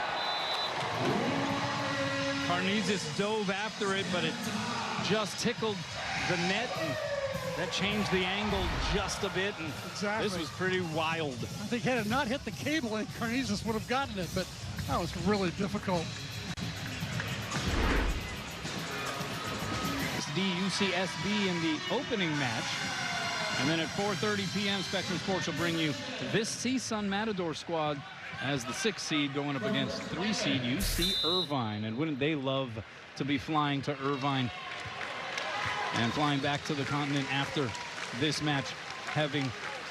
Karnezis dove after it, but it just tickled the net, and that changed the angle just a bit, and exactly. This was pretty wild. I think had it not hit the cable, and Karnezis would have gotten it, but that was really difficult. UCSB in the opening match, and then at 4:30 p.m. Spectrum Sports will bring you this CSUN Matador squad as the 6th seed going up against 3 seed UC Irvine. And wouldn't they love to be flying to Irvine and flying back to the continent after this match, having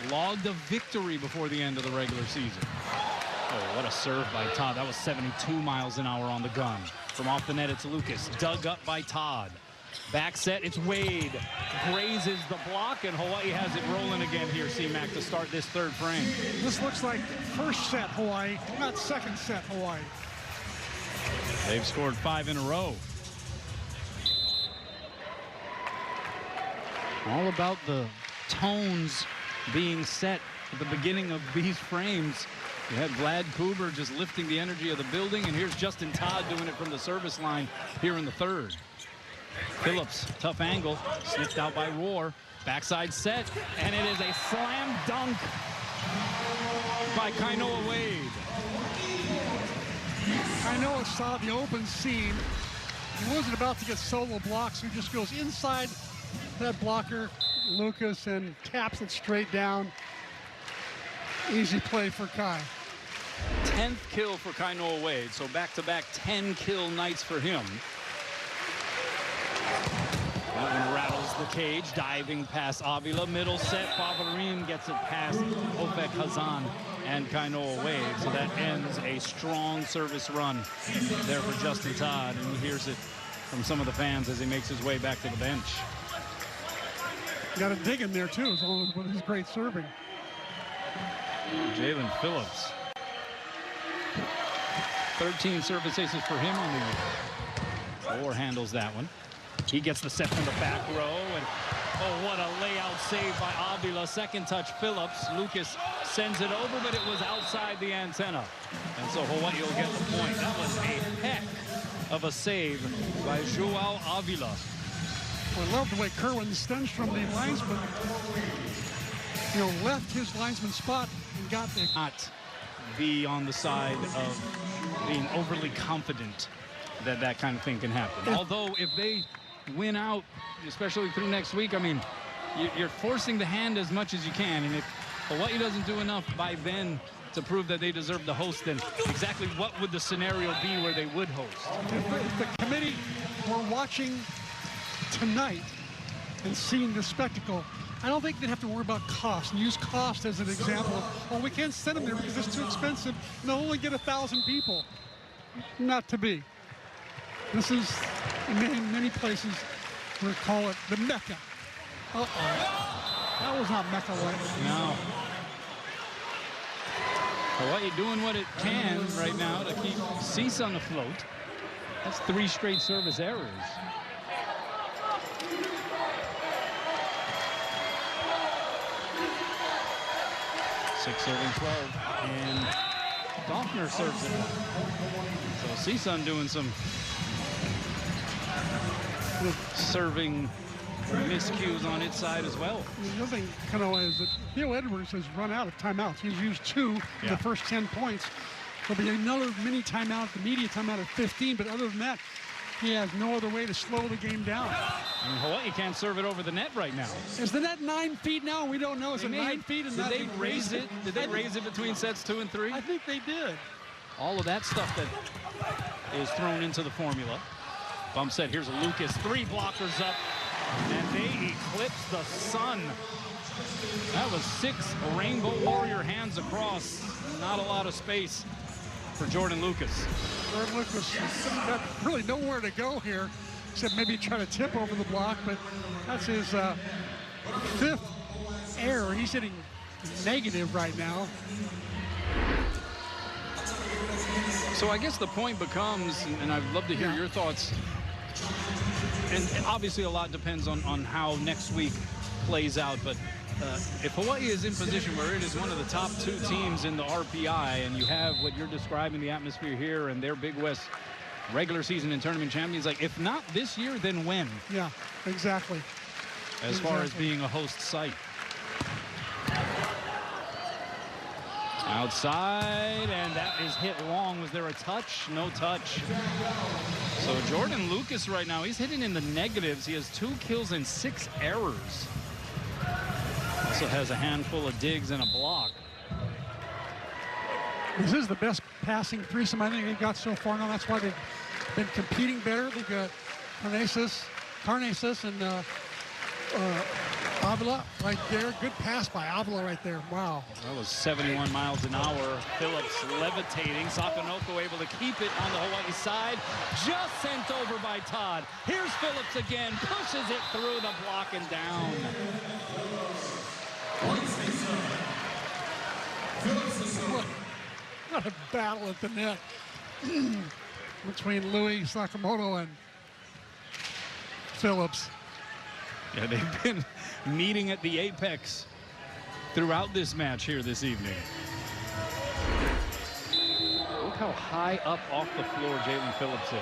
logged a victory before the end of the regular season. Oh, what a serve by Todd. That was 72 miles an hour on the gun. From off the net, it's Lucas, dug up by Todd. Back set, it's Wade. Grazes the block, and Hawaii has it rolling again here, C-Mac, to start this third frame. This looks like first set Hawaii, not second set Hawaii. They've scored 5 in a row. All about the tones being set at the beginning of these frames. You had Vlad Kuber just lifting the energy of the building, and here's Justin Todd doing it from the service line here in the third. Phillips, tough angle, sniffed out by Roar. Backside set, and it is a slam dunk by Kainoa Wade. Kainoa saw the open seam. He wasn't about to get solo blocks, so he just goes inside that blocker, Lucas, and taps it straight down. Easy play for Kai. 10th kill for Kainoa Wade, so back-to-back 10-kill nights for him. That one rattles the cage, diving past Avila. Middle set, Favarin gets it past Opek Hazan and Kainoa Wade. So that ends a strong service run there for Justin Todd, and he hears it from some of the fans as he makes his way back to the bench. Got a dig in there, too, as long as with his great serving. Jalen Phillips. 13 service aces for him on the year. Moore handles that one. He gets the set from the back row, and oh, what a layout save by Avila. Second touch Phillips. Lucas sends it over, but it was outside the antenna. And so Hawaii will get the point. That was a heck of a save by Joao Avila. I love the way Kerwin Stenstrom, the linesman, left his linesman spot and got there. Not be on the side of being overly confident that that kind of thing can happen. Although if they win out, especially through next week, I mean, you're forcing the hand as much as you can. And if Hawaii doesn't do enough by then to prove that they deserve to host, then exactly what would the scenario be where they would host? If the committee were watching tonight and seeing the spectacle, I don't think they'd have to worry about cost and use cost as an example of, well, we can't send them there because it's too expensive and they'll only get 1,000 people. Not to be. This is, in many places, we call it the Mecca. Uh-oh. That was not Mecca way. No. Hawaii doing what it can right now to keep CSUN afloat. That's 3 straight service errors. 6 serving 12, and Doffner serves it. So CSUN doing some serving miscues on its side as well. The other thing, Kanoa, is that Theo Edwards has run out of timeouts. He's used 2 in the first 10 points. There'll be another mini timeout, the media timeout at 15, but other than that, he has no other way to slow the game down. And Hawaii can't serve it over the net right now. Is the net 9 feet now? We don't know. Is it 9 feet? Did they raise it? Did they raise it between sets 2 and 3? I think they did. All of that stuff that is thrown into the formula. Bump set. Here's a Lucas. 3 blockers up, and they eclipse the sun. That was 6 Rainbow Warrior hands across. Not a lot of space for Jordan Lucas. Jordan Lucas got really nowhere to go here, except maybe try to tip over the block, but that's his 5th error. He's hitting negative right now. So I guess the point becomes, and I'd love to hear your thoughts, and obviously a lot depends on how next week plays out, but if Hawaii is in position where it is one of the top 2 teams in the RPI, and you have what you're describing, the atmosphere here, and their Big West regular season and tournament champions, like, if not this year, then when? Yeah, exactly. As far as being a host site. Outside, and that is hit long. Was there a touch? No touch. So Jordan Lucas right now, he's hitting in the negatives. He has 2 kills and 6 errors. Also has a handful of digs and a block. This is the best passing threesome I think they've got so far now. That's why they've been competing better. They've got Carnesis and Avila right there. Good pass by Avila right there. Wow. That was 71 miles an hour. Phillips levitating. Sakonoko able to keep it on the Hawaii side. Just sent over by Todd. Here's Phillips again. Pushes it through the block and down. What a battle at the net between Louis Sakamoto and Phillips. Yeah, they've been meeting at the apex throughout this match here this evening. Look how high up off the floor Jalen Phillips is.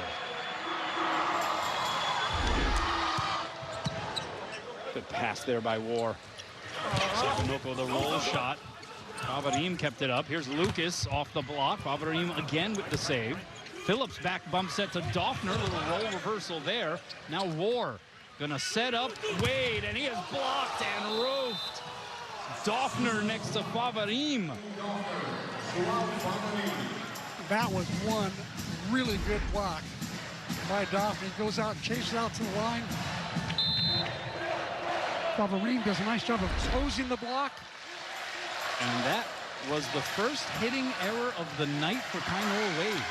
Good pass there by War. Sakonoko the roll shot. Favarim kept it up. Here's Lucas off the block. Favarim again with the save. Phillips back bump set to Doffner. Little roll reversal there. Now War gonna set up Wade, and he is blocked and roofed. Doffner next to Favarim. That was one really good block by Doffner. He goes out and chases out to the line. Favarim does a nice job of closing the block. And that was the first hitting error of the night for Kainoa Wade.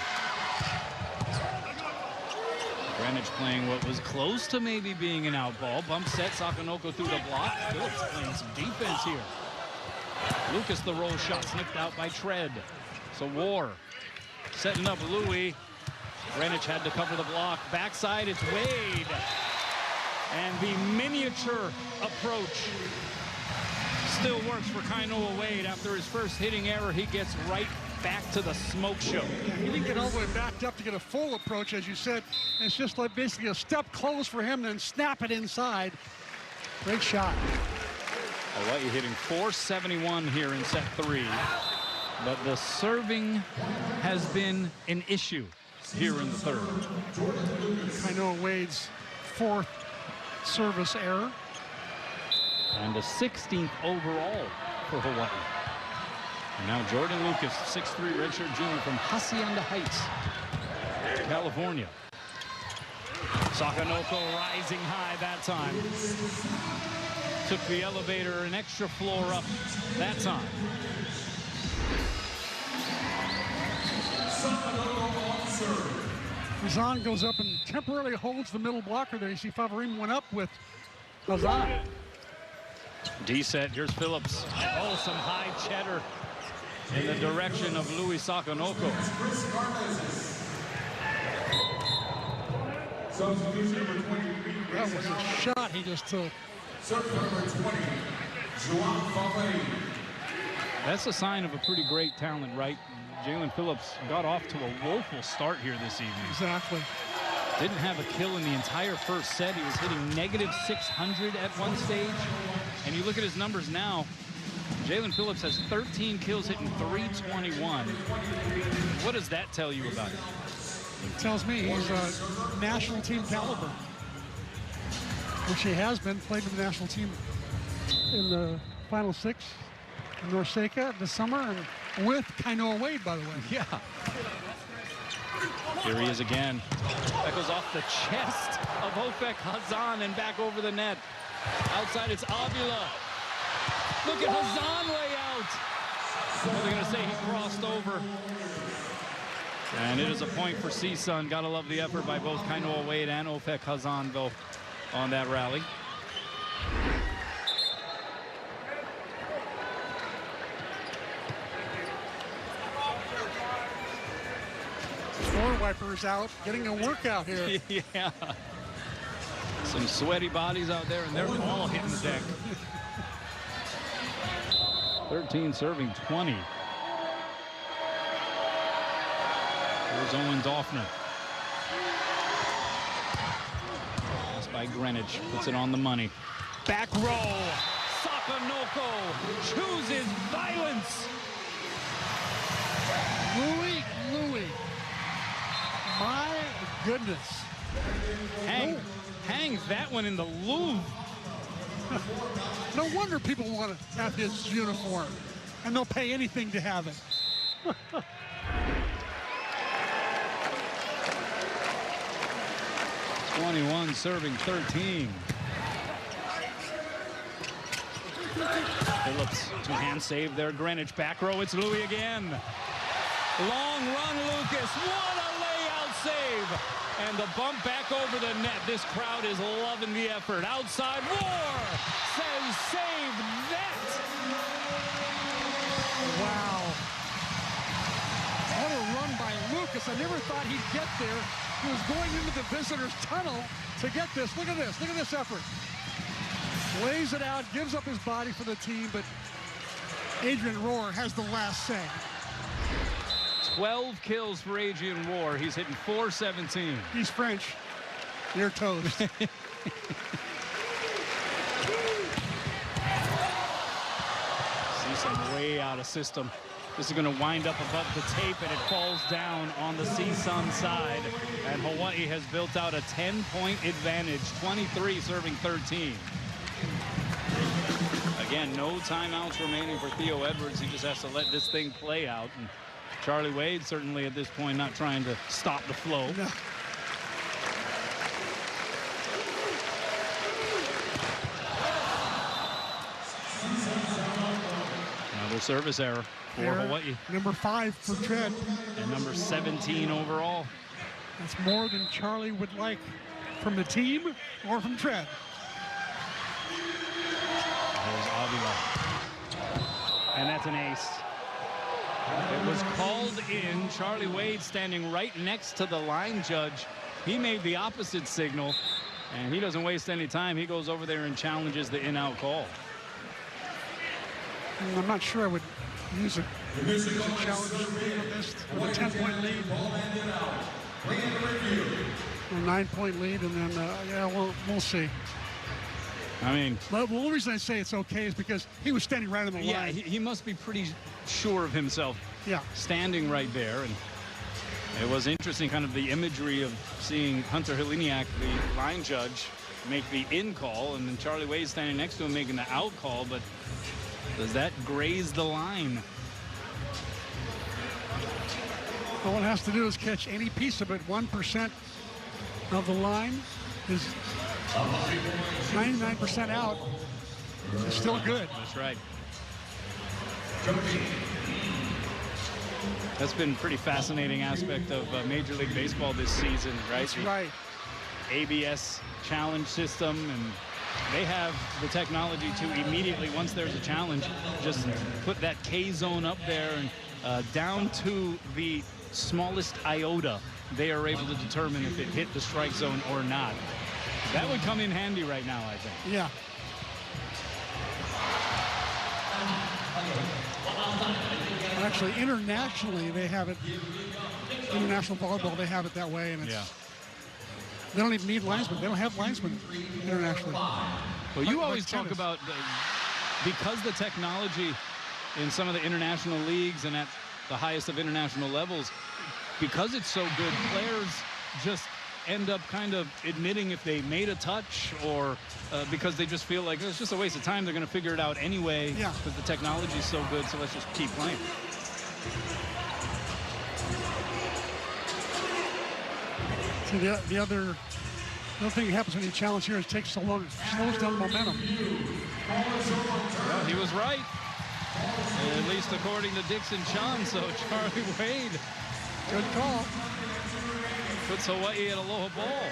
Greenwich playing what was close to maybe being an out ball. Bump set, Sakonoko through the block. Phillips playing some defense here. Lucas the roll shot snipped out by Tread. So War setting up Louis. Greenwich had to cover the block. Backside, it's Wade. And the miniature approach still works for Kainoa Wade. After his first hitting error, he gets right back to the smoke show. He didn't get all the way backed up to get a full approach, as you said. It's just like basically a step close for him, then snap it inside. Great shot. Hawaii hitting .471 here in set 3. But the serving has been an issue here in the third. Kainoa Wade's 4th service error. And a 16th overall for Hawaii. And now Jordan Lucas, 6'3" redshirt junior from Hacienda Heights, California. Sakonoko rising high that time. Took the elevator an extra floor up that time. Hazan goes up and temporarily holds the middle blocker there. You see Favarim went up with Hazan. D-set, here's Phillips. Oh, some high cheddar in the direction of Louis Sakonoko. That was a shot he just took. That's a sign of a pretty great talent, right? Jalen Phillips got off to a woeful start here this evening. Exactly. Didn't have a kill in the entire first set. He was hitting -600 at one stage. And you look at his numbers now, Jalen Phillips has 13 kills, hitting .321. What does that tell you about him? It tells me he's a national team caliber, which he has been. Played with the national team in the Final Six in North Seca this summer, and with Kainoa Wade, by the way. Yeah. Here he is again. That goes off the chest of Ofek Hazan and back over the net. Outside, it's Avila. Look at Hazan way out. What are they going to say? He crossed over. And it is a point for CSUN. Gotta love the effort by both Kainoa Wade and Ofek Hazan, though, on that rally. Floor wipers out, getting a workout here. Yeah. Some sweaty bodies out there, and they're all hitting the deck. 13 serving 20. Here's Owen Doffner. That's by Greenwich. Puts it on the money. Back row. Sakonoko chooses violence. Louis. My goodness. Hangs that one in the Louvre. No wonder people want to have his uniform, and they'll pay anything to have it. 21 serving 13. Phillips, two-hand save there. Greenwich, back row, it's Louis again. Long run, Lucas. What a layout save. And the bump back over the net. This crowd is loving the effort. Outside, Moore says save that. Wow. What a run by Lucas. I never thought he'd get there. He was going into the visitor's tunnel to get this. Look at this. Look at this effort. Lays it out, gives up his body for the team, but Adrian Rohr has the last say. 12 kills for Adrian Rohr. He's hitting .417. He's French. You're toast. CSUN way out of system. This is going to wind up above the tape, and it falls down on the CSUN side. And Hawaii has built out a 10-point advantage, 23 serving 13. Again, no timeouts remaining for Theo Edwards. He just has to let this thing play out. And Charlie Wade certainly at this point not trying to stop the flow. No. Another service error for Hawaii. Number 5 for Tread. And number 17 overall. That's more than Charlie would like from the team or from Tread. There's Avila. And that's an ace. It was called in. Charlie Wade standing right next to the line judge. He made the opposite signal, and he doesn't waste any time. He goes over there and challenges the in-out call. I'm not sure I would use a challenge with a 10-point lead. A 9-point lead, and then, yeah, we'll see. I mean, but the only reason I say it's okay is because he was standing right on the line. Yeah, he must be pretty sure of himself. Yeah. Standing right there. And it was interesting, kind of the imagery of seeing Hunter Heleniak, the line judge, make the in call, and then Charlie Wade standing next to him making the out call. But does that graze the line? All it has to do is catch any piece of it. 1% of the line is 99% out. It's still good. That's right. That's been a pretty fascinating aspect of Major League Baseball this season, right? That's right. ABS challenge system, and they have the technology to immediately, once there's a challenge, just put that K zone up there, and down to the smallest iota, they are able to determine if it hit the strike zone or not. That would come in handy right now, I think. Yeah. Actually, internationally, they have it. International volleyball, they have it that way, and it's. Yeah. They don't even need linesmen. They don't have linesmen internationally. Well, you always talk about because the technology in some of the international leagues and at the highest of international levels, because it's so good, players just end up kind of admitting if they made a touch, or because they just feel like it's just a waste of time. They're going to figure it out anyway. Yeah. Because the technology is so good, so let's just keep playing. So the other thing that happens when you challenge here is it takes so long, it slows down the momentum. Well, he was right, at least according to Dixon Chun. So Charlie Wade, good call, puts Hawaii at aloha ball.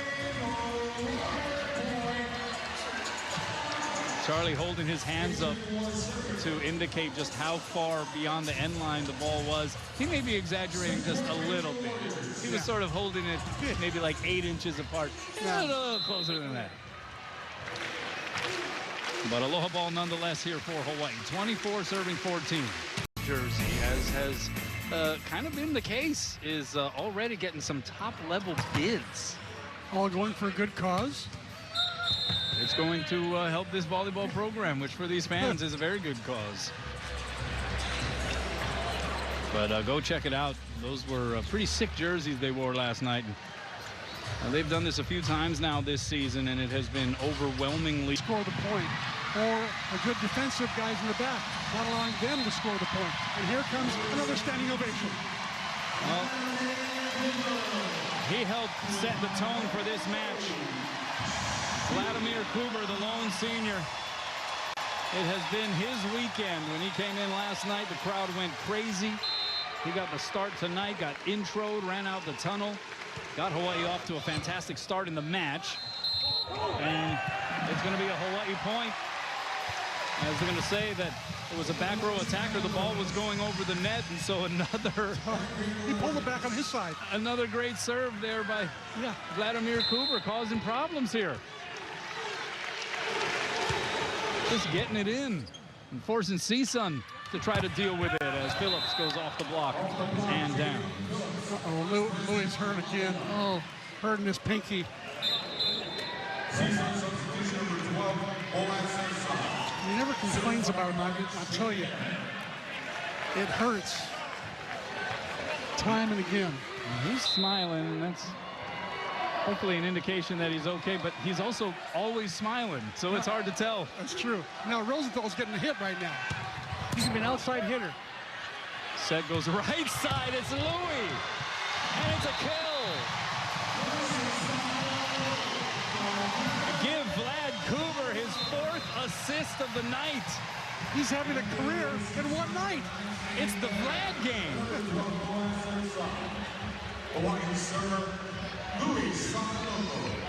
Charlie holding his hands up to indicate just how far beyond the end line the ball was. He may be exaggerating just a little bit. He was sort of holding it maybe like 8 inches apart. A little closer than that. But aloha ball nonetheless here for Hawaii. 24 serving 14. Jersey, as has kind of been the case, is already getting some top-level bids. All going for a good cause. It's going to help this volleyball program, which for these fans is a very good cause. But go check it out. Those were pretty sick jerseys they wore last night. They've done this a few times now this season, and it has been overwhelmingly. Score the point, or a good defensive guys in the back, not allowing them to score the point. And here comes another standing ovation. Well, he helped set the tone for this match. Vladimir Kuber, the lone senior. It has been his weekend. When he came in last night, the crowd went crazy. He got the start tonight, got introed, ran out the tunnel, got Hawaii off to a fantastic start in the match. And it's going to be a Hawaii point. I was going to say that it was a back row attacker. The ball was going over the net, and so he pulled it back on his side. Another great serve there by Vladimir Kuber, causing problems here. Just getting it in and forcing Season to try to deal with it as Phillips goes off the block and down. Uh-oh, Louis hurt again. Oh, hurting his pinky. He never complains about it, I'll tell you. It hurts. Time and again. He's smiling, and that's hopefully an indication that he's okay, but he's also always smiling, so it's hard to tell. That's true. Now, Rosenthal's getting a hit right now. He's gonna be an outside hitter. Set goes right side, it's Louis, and it's a kill. Give Vlad Kuber his 4th assist of the night. He's having a career in one night. It's the Vlad game.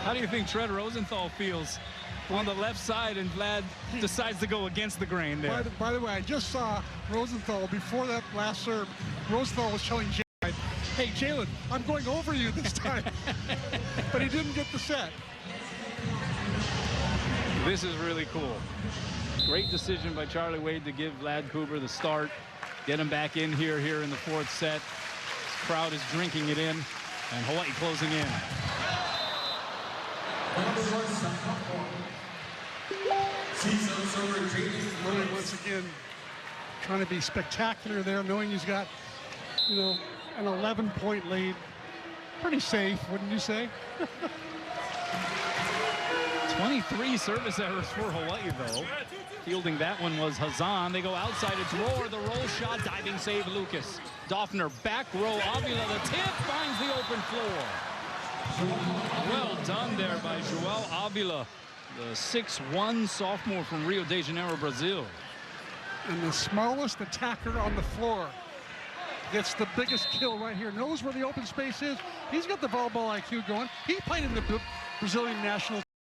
How do you think Tread Rosenthal feels on the left side, and Vlad decides to go against the grain there? By the way, I just saw Rosenthal before that last serve. Rosenthal was telling Jalen, hey, Jalen, I'm going over you this time. But he didn't get the set. This is really cool. Great decision by Charlie Wade to give Vlad Kuber the start, get him back in here in the 4th set. This crowd is drinking it in, and Hawaii closing in. Louis once again trying to be spectacular there, knowing he's got, an 11-point lead. Pretty safe, wouldn't you say? 23 service errors for Hawaii, though. Fielding that one was Hazan. They go outside, it's Roar, the roll shot, diving save Lucas. Doffner, back row, Avila, the tip finds the open floor. Well done there by Joel Avila, the 6'1" sophomore from Rio de Janeiro, Brazil. And the smallest attacker on the floor gets the biggest kill right here. Knows where the open space is. He's got the volleyball IQ going. He played in the Brazilian national